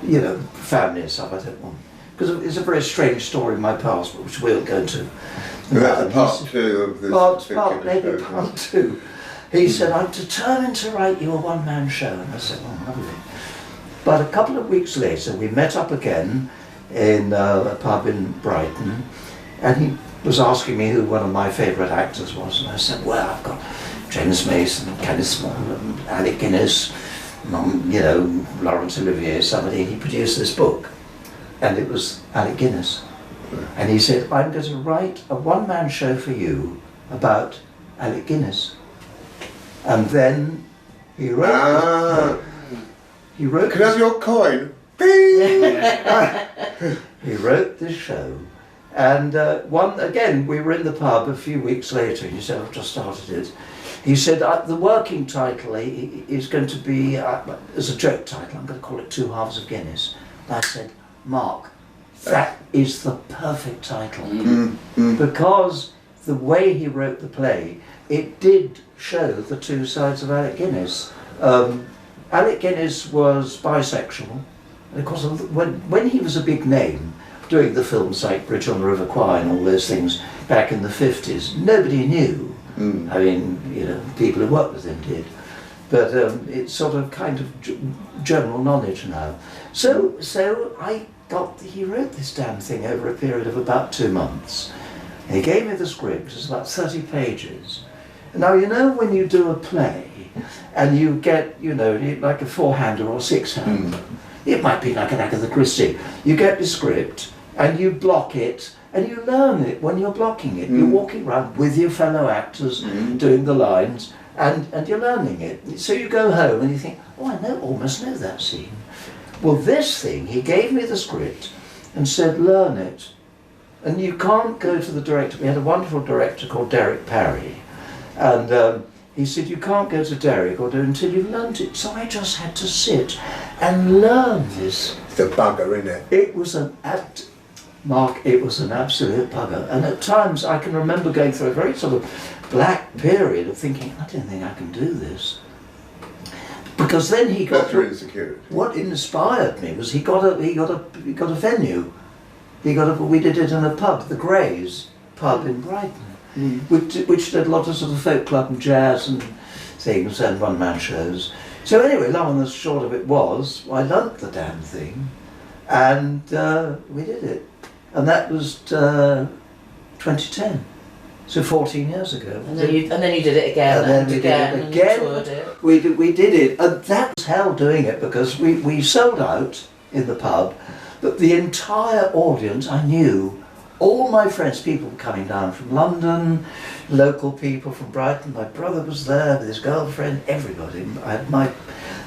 you know, family and stuff, I don't want. Because it's a very strange story in my past, which we'll go into. That's part two of this. Maybe part two. He said, I'm determined to write you a one-man show. And I said, oh, lovely. But a couple of weeks later, we met up again in a pub in Brighton, and he was asking me who one of my favourite actors was. And I said, well, I've got James Mason, Kenneth Small, and Alec Guinness, you know, Laurence Olivier, somebody. He produced this book, and it was Alec Guinness. And he said, I'm going to write a one-man show for you about Alec Guinness. And then he wrote. He wrote. Can I have your coin? He wrote this show, and we were in the pub a few weeks later. And he said, "I've just started it." He said the working title is going to be as a joke title. I'm going to call it Two Halves of Guinness. And I said, Marc, that is the perfect title because the way he wrote the play, it did show the two sides of Alec Guinness. Alec Guinness was bisexual, and of course when he was a big name, doing the films like Bridge on the River Kwai and all those things back in the 50s, nobody knew. I mean, you know, people who worked with him did. But it's sort of kind of general knowledge now. So he wrote this damn thing over a period of about 2 months. And he gave me the script, it's about 30 pages. Now, you know, when you do a play and you get, you know, like a four-hander or six-hander, it might be like an Agatha Christie. You get the script and you block it and you learn it when you're blocking it. You're walking around with your fellow actors doing the lines and you're learning it. So you go home and you think, oh, I almost know that scene. Well, this thing, he gave me the script and said, learn it And you can't go to the director. We had a wonderful director called Derek Parry, and he said, you can't go to Derek or do until you've learnt it. So I just had to sit and learn this. It's a bugger, isn't it? It was Mark, it was an absolute bugger. And at times I can remember going through a very sort of black period of thinking, I don't think I can do this. Because then he got... That's your insecurity. What inspired me was he got a venue. We did it in a pub, the Greys pub in Brighton. Which did a lot of sort of folk club and jazz and things and one-man shows. So anyway, long and the short of it was, I learnt the damn thing, and we did it. And that was 2010, so 14 years ago. And then you did it again and again, and you toured it. We did it, and that was hell doing it, because we sold out in the pub, but the entire audience, I knew, all my friends, people coming down from London, local people from Brighton, my brother was there with his girlfriend, everybody. I had my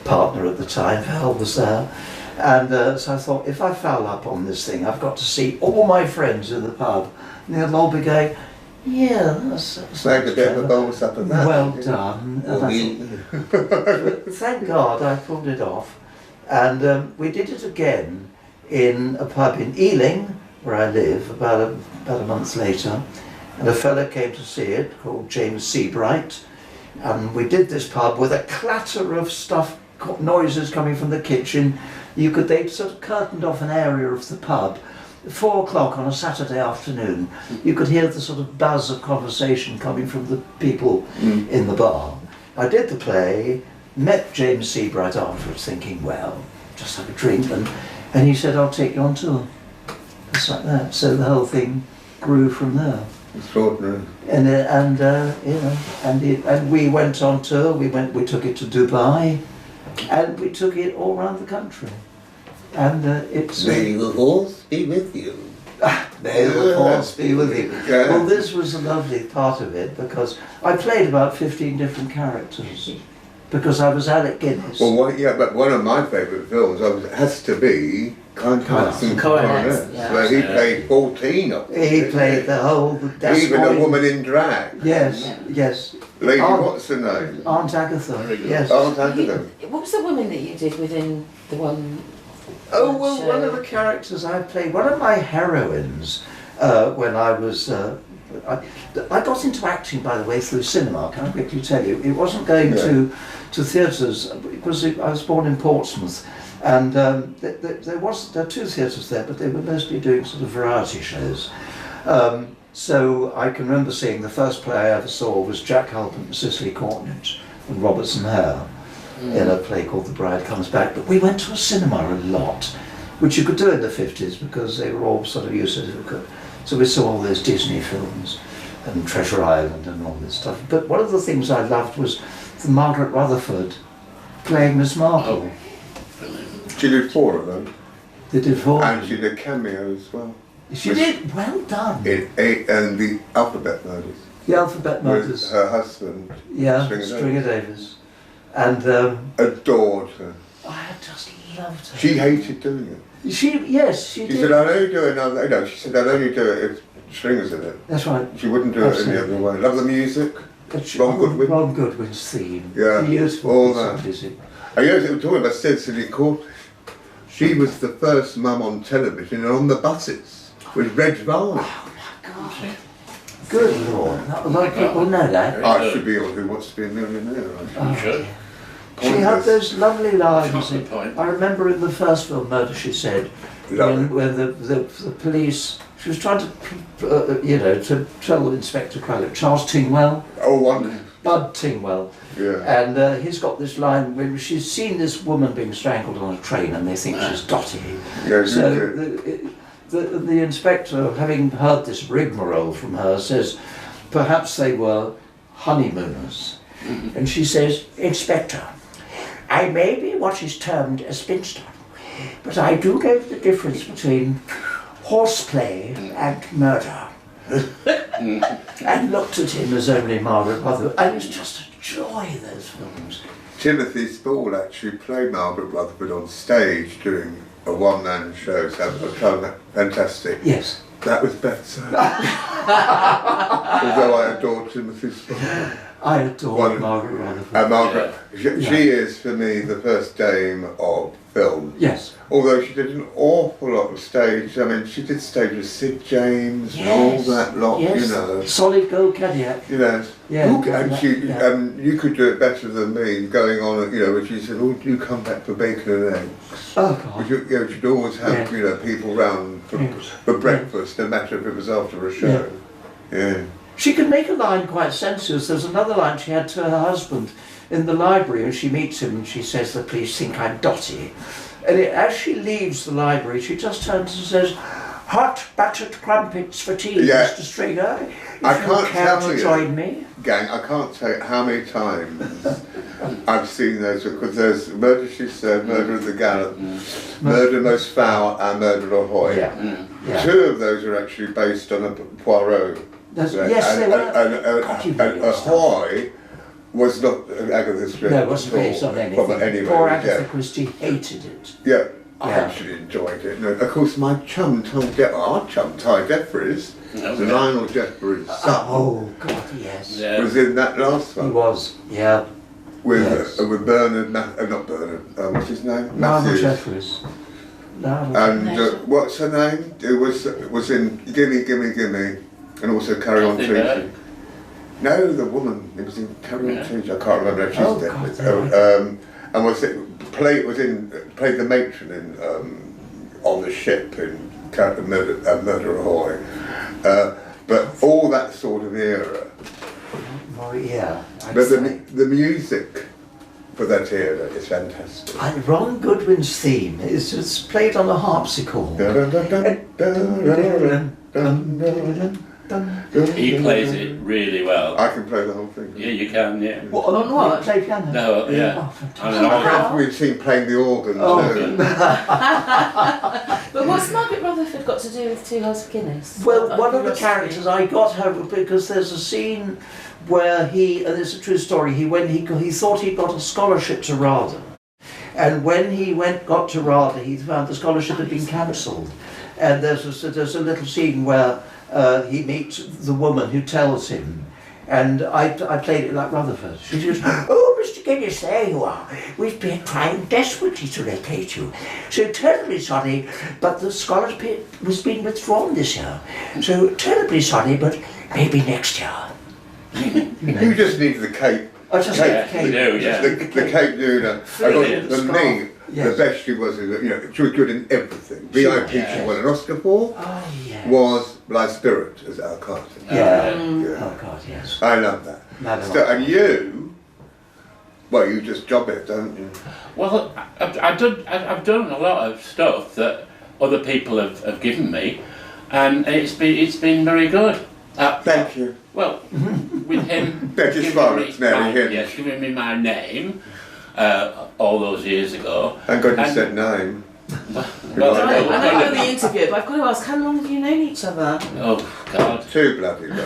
partner at the time, Val, was there. And so I thought, if I foul up on this thing, I've got to see all my friends in the pub. And they'll all be going, yeah, that's Make a bit of a bonus up of that. well done. And I thought, thank God I pulled it off. And we did it again in a pub in Ealing, where I live, about a month later, and a fellow came to see it called James Seabright, and we did this pub with a clatter of stuff, noises coming from the kitchen. They sort of curtained off an area of the pub. At 4 o'clock on a Saturday afternoon, you could hear the sort of buzz of conversation coming from the people in the bar. I did the play, met James Seabright afterwards, thinking, well, just have a drink, and he said, I'll take you on tour. Just like that. So the whole thing grew from there. Extraordinary. And we went on tour. We took it to Dubai, and we took it all around the country. And it's. May the horse be with you. May the horse be with you. Yeah. Well, this was a lovely part of it, because I played about 15 different characters, because I was Alec Guinness. Well, but one of my favourite films has to be Coronets and Coronets, where he played 14 of them. He played the whole... Even a woman in drag. Yes. Lady, what's her name? Aunt Agatha, yes. Aunt Agatha. What was the woman that you did within the one... Oh, well, one of the characters I played, one of my heroines, when I was... I got into acting, by the way, through cinema, can I quickly tell you? It wasn't going to theatres, because I was born in Portsmouth, and there are 2 theatres there, but they were mostly doing sort of variety shows. So I can remember seeing, the first play I ever saw was Jack Halpert and Cicely Courtnidge and Robertson Hare in a play called The Bride Comes Back. But we went to a cinema a lot, which you could do in the 50s because they were all sort of used to it. So we saw all those Disney films and Treasure Island and all this stuff. But one of the things I loved was the Margaret Rutherford playing Miss Marple. She did 4 of them. They did 4. And she did cameo as well. She did, well done. In 8 and the Alphabet Murders. The Alphabet Murders. With her husband. Yeah, Stringer Davis. And adored her. I just loved her. She hated doing it. She did. She said, I'll only do it, she said, I'll only do it if Stringer's in it. That's right. She wouldn't do it any other way. Love the music. Ron Goodwin's theme. Yeah. Beautiful All piece of that. music. And you know, talking about Cicely Courtnidge, she was the first mum on television and on the buses with Reg Varney. Oh my God. Good Lord. Not a lot of people know that. I should be on Who Wants to Be a Millionaire. You should. She had those lovely lines. That's not the point. I remember in the first film, Murder, She Said, when the police, she was trying to, to tell Inspector Craddock, Charles Tingwell. Oh, wonderful. Bud Tingwell. Yeah. And he's got this line where she's seen this woman being strangled on a train and they think she's Dottie. Yeah, So the inspector, having heard this rigmarole from her, says perhaps they were honeymooners. And she says, Inspector, I may be what is termed a spinster, but I do know the difference between horseplay and murder. And looked at him as only Margaret Rutherford. And it was just a joy, those films. Timothy Spall actually played Margaret Rutherford on stage during a one-man show, so fantastic. Yes. That was better. Although I adored Timothy Spall. I adore One- Margaret Rutherford. And Margaret, she is for me the first dame of film. Yes. Although she did an awful lot of stage. I mean, she did stage with Sid James and all that lot, Yes. you know. Solid Gold Cadillac. You know, Yeah, Look, and yeah. you could do it better than me. Going on, you know, when she said, "Oh, do you come back for bacon and eggs?" Oh God. You know, she'd always have Yeah. you know people round for, Yes. for breakfast, no matter if it was after a show. Yeah. She could make a line quite sensuous. There's another line she had to her husband in the library, and she meets him and she says, "The police think I'm dotty." And as she leaves the library, she just turns and says, "Hot buttered crumpets for tea, Yeah. Mr. Stringer. If I you can't care tell to you. join me." Gang, I can't tell you how many times I've seen those, because there's Murder She Said, Murder of the Gallant, Murder Most Foul, and Murder Ahoy. Yeah. Yeah. Two of those are actually based on a Poirot. Yes, they were. And Ahoy was not Agatha Christie. No, it wasn't based on anything. But anyway, Poor Agatha yeah. Christie hated it. Yeah, I Yeah. actually enjoyed it. No, of course, my chum, our chum, Ty Jeffries, Oh, the yeah. Lionel Jeffries' son, Oh God, yes. Yeah. was in that last He one. was. Yeah. With, Yes. with Bernard, not Bernard, what's his name? Lionel Matthews. Jeffries. Lionel And Matthews. what's her name? It was in Gimme, Gimme, Gimme, and also Carry On Kathy Teaching. Burke. No, the woman. It was in Carry On Yeah. Teaching. I can't remember if she's Oh, dead. God, And played the matron in on the ship in Murder Ahoy. But all that sort of era. Oh, yeah. I'd But say. the music for that era is fantastic. And Ron Goodwin's theme is it's played on a harpsichord. He plays it really well. I can play the whole thing. Yeah, you can, yeah. What, on what? Play piano? No, yeah. Oh, I fantastic. mean, I have we've seen playing the organ Oh. too. But what's Margaret Rutherford got to do with Two Hearts of Guinness? Well, Out one of the curiosity. characters I got her because there's a scene where he, and it's a true story. He thought he got a scholarship to RADA, and when he got to RADA, he found the scholarship had been cancelled. And there's a little scene where he meets the woman who tells him, and I played it like Rutherford. She goes, "Oh, Mr. Guinness, there you are. We've been trying desperately to locate you. So terribly sorry, but the scholarship has been withdrawn this year. So terribly sorry, but maybe next year." You just need the cape. I just Yeah, like we do, yeah. The Cape Nuda. Brilliant. For me, Yes. the best she was, she was good in everything. VIP she Yes. won an Oscar for Oh, yes. was Blythe Spirit as Al Carter. Yeah. Yeah. Oh, God, yes. I love that. Never So, and you, well, you just job it, don't you? Well, I've done a lot of stuff that other people have given me, and it's been very good. Thank you. Well, with him That is Florence, Mary Hinch. yes, giving me my name all those years ago. Thank God you And- said name. Well, I know well, you're the interview, but I've got to ask, how long have you known each other? oh God, Too bloody long.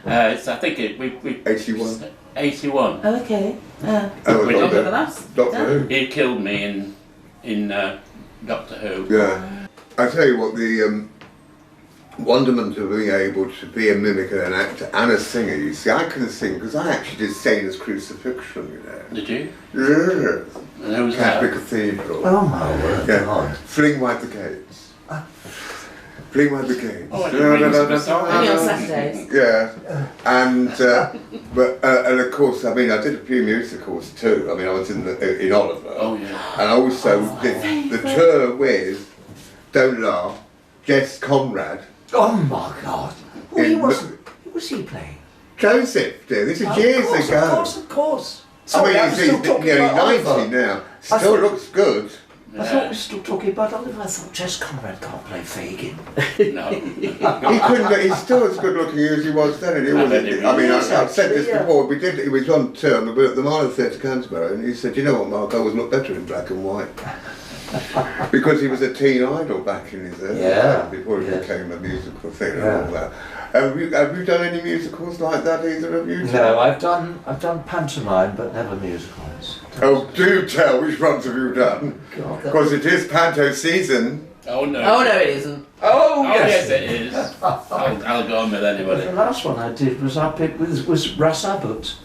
I think we 81. 81. Oh, okay. Oh, well, We Longer did. than us. Doctor Yeah. Who. He killed me in Doctor Who. Yeah. I tell you what, the wonderment of being able to be a mimic and an actor and a singer. You see, I can sing because I actually did Satan's Crucifixion, you know. Did you? Yeah. And who was Catholic that? Cathedral. Oh, my word. Yeah. God. Fling wide the gates. Fling wide the gates. Oh, I didn't realise it was that. Only on Saturdays. Yeah, and and of course, I mean, I did a few musicals too. I mean, I was in Oliver, Oh yeah. and I also did the tour with Don't Laugh, Jess Conrad, Oh, my God. Well, he In- wasn't. Who was he playing? Joseph. Dear, this is Of years course, ago. Of course, of course. I Sorry, mean, I'm still he's talking nearly about 90 Oliver. now. I Still thought- looks good. I thought we were still talking about Oliver. I thought Jess Conrad can't play Fagin. No. He couldn't. He's still as good looking as he was then. And he I was. bet he I mean, is, I've said this actually, yeah. before. He was on tour. We were at the Marlow Theatre, Canterbury, and he said, "You know what, Mark? I always look better in black and white." Because he was a teen idol back in his early Yeah, days, before he yes. became a musical thing Yeah. and all that. Have you done any musicals like that, either of you? No, I've done pantomime, but never musicals. Oh, do tell, which ones have you done? God, that- Because it is panto season. Oh no. Oh no, it isn't. Oh, Yes, it is. I'll go on with anybody. The last one I did was was Russ Abbott.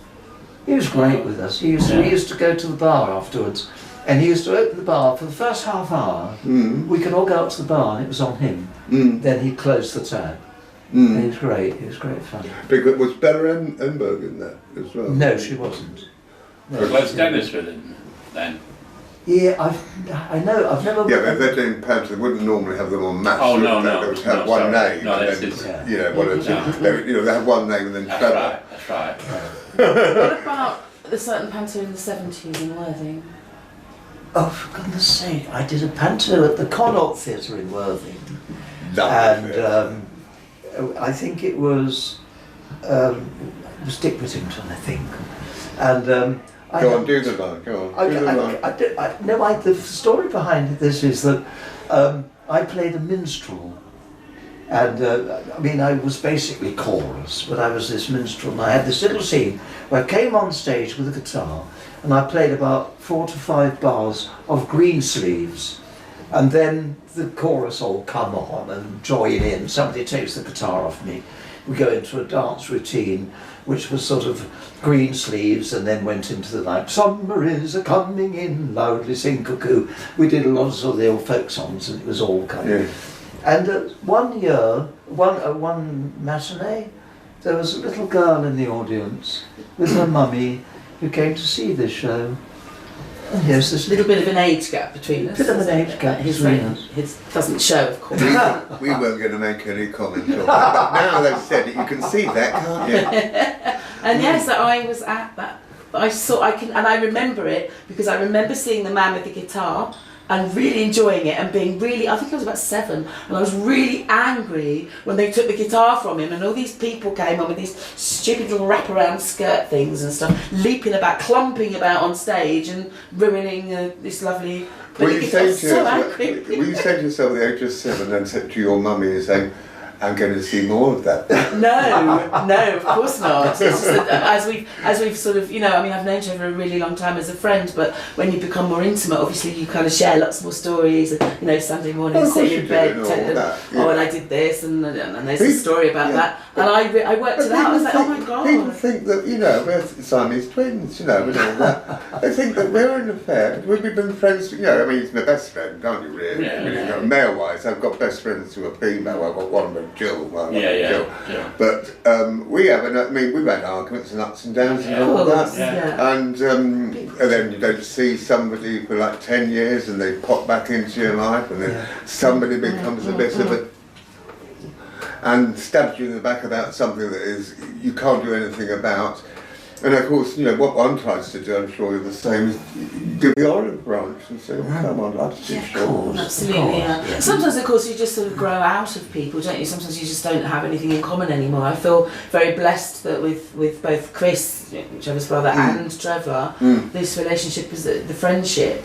He was great with us. He used to go to the bar afterwards, and he used to open the bar for the first half hour. We could all go up to the bar, and it was on him. Then he'd close the tab. And it was great. It was great fun. Because was Bella Emberg in that as well? No, she wasn't. No, Was Dennis with him then? Yeah, I know. I've never. Yeah, but they're doing pads. They wouldn't normally have them on match. Oh, no, no, They would have no, one sorry. name. No, and this then, is- you know, one or two. They have one name and then That's Trevor. right. That's right. What about the certain panto in the 70s in Worthing? Oh, for goodness sake! I did a panto at the Connaught Theatre in Worthing, Lovely. and I think it was Dick Whittington, I think, and. Go on, do the line. Go on, do the line. The story behind this is that I played a minstrel, and I mean I was basically chorus, but I was this minstrel, and I had this little scene where I came on stage with a guitar, and I played about 4 to 5 bars of Greensleeves, and then the chorus all come on and join in. Somebody takes the guitar off me. We go into a dance routine, which was sort of Greensleeves, and then went into the like, summer is a coming in, loudly sing cuckoo. We did a lot of sort of the old folk songs, and it was all kind of. And one year, one matinee, there was a little girl in the audience with her mummy who came to see this show. And here's this A little bit of an age gap between us. Bit of an isn't age it? gap His between range- us. His doesn't show, of course. We weren't going to make any comment on that, but now they've said it, you can see that, can't you? And yes, I was at that. And I remember it because I remember seeing the man with the guitar and really enjoying it and being really, I think I was about 7, and I was really angry when they took the guitar from him and all these people came on with these stupid little wraparound skirt things and stuff, leaping about, clumping about on stage and ruining this lovely... Were you saying to so angry. yourself at the age of 7 and said to your mummy and saying, I'm going to see more of that? No, of course not. It's just that as we've sort of, I mean, I've known Trevor a really long time as a friend, but when you become more intimate, obviously you kind of share lots more stories. Sunday morning, Well, of course sitting in you bed, do, and all telling them, that, yeah. oh, and I did this, and there's a story about that, and I worked it out. I was like, oh my People god. think that, we're Siamese twins, and all that. They think that we're an affair. We've been friends, I mean, he's my best friend, aren't you, really? Yeah. Male-wise, I've got best friends who are female. I've got one with Jill. Yeah. But we haven't. I mean, we've had arguments and ups and downs and all Of that. course, yeah. And then you don't see somebody for like 10 years, and they pop back into your life, and then somebody becomes a bit of a and stabs you in the back about something that is you can't do anything about. And of course, what one tries to do, I'm sure you're the same, is give the olive branch and say, well, come on, that's too short. Absolutely, yeah. Sometimes, of course, you just sort of grow out of people, don't you? Sometimes you just don't have anything in common anymore. I feel very blessed that with both Chris, Trevor's brother, and Trevor, this relationship is the friendship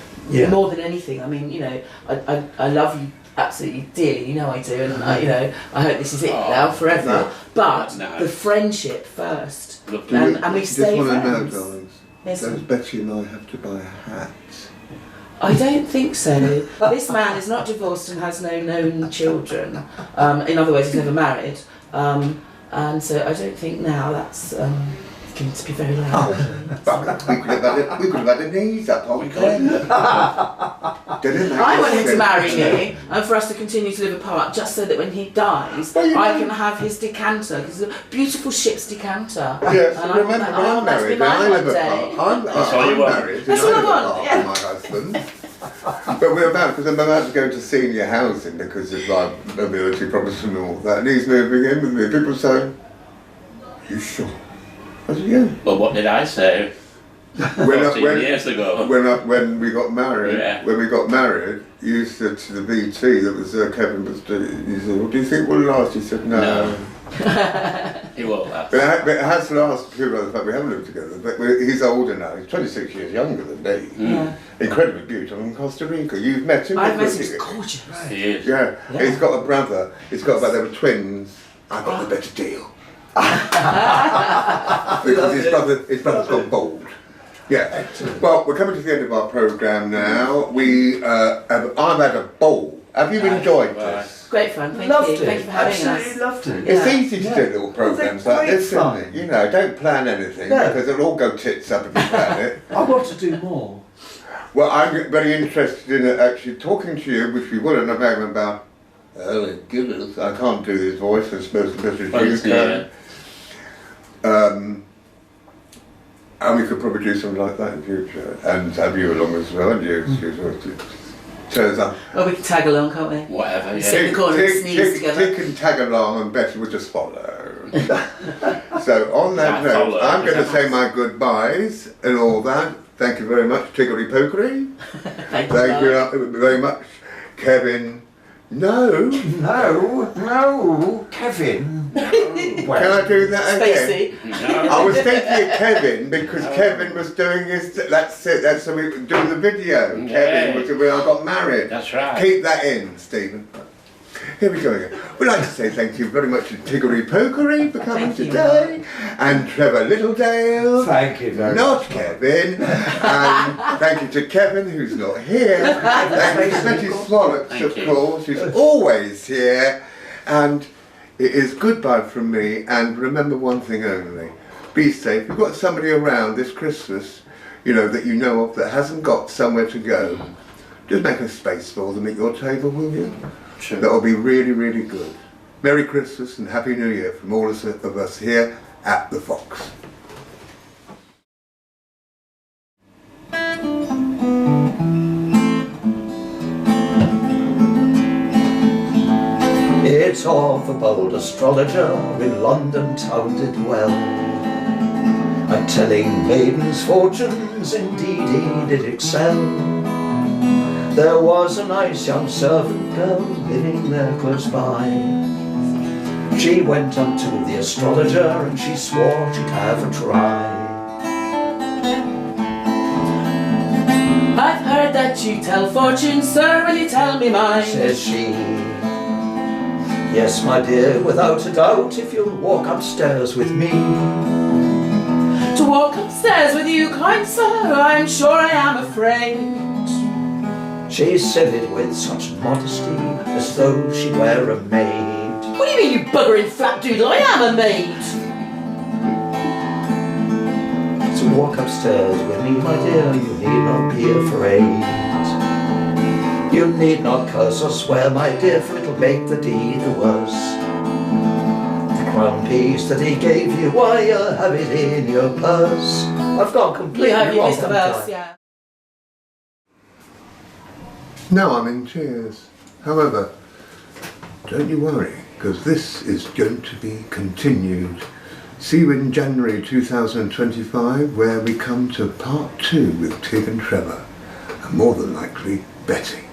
more than anything. I mean, I love you absolutely dearly, I do, and I hope this is it now forever. No. But No. the friendship first, Lovely. and we stay just want to know, friends. darlings, Yes. does Betty and I have to buy a hat? I don't think so. This man is not divorced and has no known children. In other words, he's never married. And so I don't think now that's going to be very likely. But we could have had a knees up on I want him to marry me and for us to continue to live apart, just so that when he dies, I can have his decanter, because it's a beautiful ship's decanter. Yes, And I want remember, that- I I'm want that to be married and I mine live one day. apart. That's all I'm you want. married and That's I all I live want, apart yeah. from my husband. But we're about, because I'm about to go to senior housing because of my mobility problems and all that, and he's moving in with me. People say, you sure? I said, yeah. But what did I say 14 years ago? When we got married, you said to the VT that was Kevin was doing, he said, well, do you think we'll last? He said, no. He won't last. But it has lasted purely by the fact we haven't lived together. But he's older now. He's 26 years younger than me. Yeah. Incredibly beautiful in Costa Rica. You've met him. I've met him, because he's gorgeous. He is. Yeah. He's got a brother. He's got they were twins. I got the better deal. Because his brother's gone bald. Yeah. Well, we're coming to the end of our programme now. I've had a ball Have you enjoyed this? Great fun, thank Loved you. it. Thank you for having Absolutely us. loved it. It's Yeah. easy to do little programs Well, like they're this, great isn't it? fun. You know, don't plan anything No. because it'll all go tits up if you plan it. I want to do more. Well, I'm very interested in actually talking to you, which we will in a moment about. Oh my goodness, I can't do this voice as much as you can. And we could probably do something like that in future, and have you along as well, and you turns up. Well, we can tag along, can't we? Whatever, yeah. Sit in the corner and sneeze together. Tick and tag along, and Betty will just follow. So on that I note, follow, I'm going to yeah. say my goodbyes and all that. Thank you very much, Tiggery Pokery. Thank Thank you very much, Kevin. No. No, Kevin. Can I do that again? Spacey. No. I was thinking of Kevin because Kevin was doing his. That's it. That's how we were doing the video. Yeah. Kevin was when I got married. That's right. Keep that in, Stephen. Here we go again. We'd like to say thank you very much to Tiggery Pokery for coming Thank you. today, and Trevor Littledale. Thank you very Not much. Kevin. And thank you to Kevin, who's not here. Thank you to Betty Swallows, Thank of you. course, who's always here. And it is goodbye from me. And remember one thing only: be safe. You've got somebody around this Christmas, you know, that you know of that hasn't got somewhere to go. Just make a space for them at your table, will you? Sure. That'll be really, really good. Merry Christmas and Happy New Year from all of us here at the Fox. It's of a bold astrologer in London town did well, at telling maidens' fortunes indeed he did excel. There was a nice young servant girl living there close by. She went unto the astrologer and she swore she'd have a try. I've heard that you tell fortunes, sir. Will you tell me mine? Says she, yes, my dear, without a doubt, if you'll walk upstairs with me. To walk upstairs with you, kind sir, I'm sure I am afraid. She said it with such modesty, as though she'd wear a maid. What do you mean, you buggering flapdoodle? I am a maid. To walk upstairs with me, my dear, you need not be afraid. You need not curse or swear, my dear, for it'll make the deed the worse. The crown piece that he gave you, why, you have it in your purse. I've gone completely You wrong, missed the haven't verse, I? yeah. No, I'm in tears. However, don't you worry, because this is going to be continued. See you in January 2025, where we come to part 2 with Tig and Trevor, and more than likely, Betty.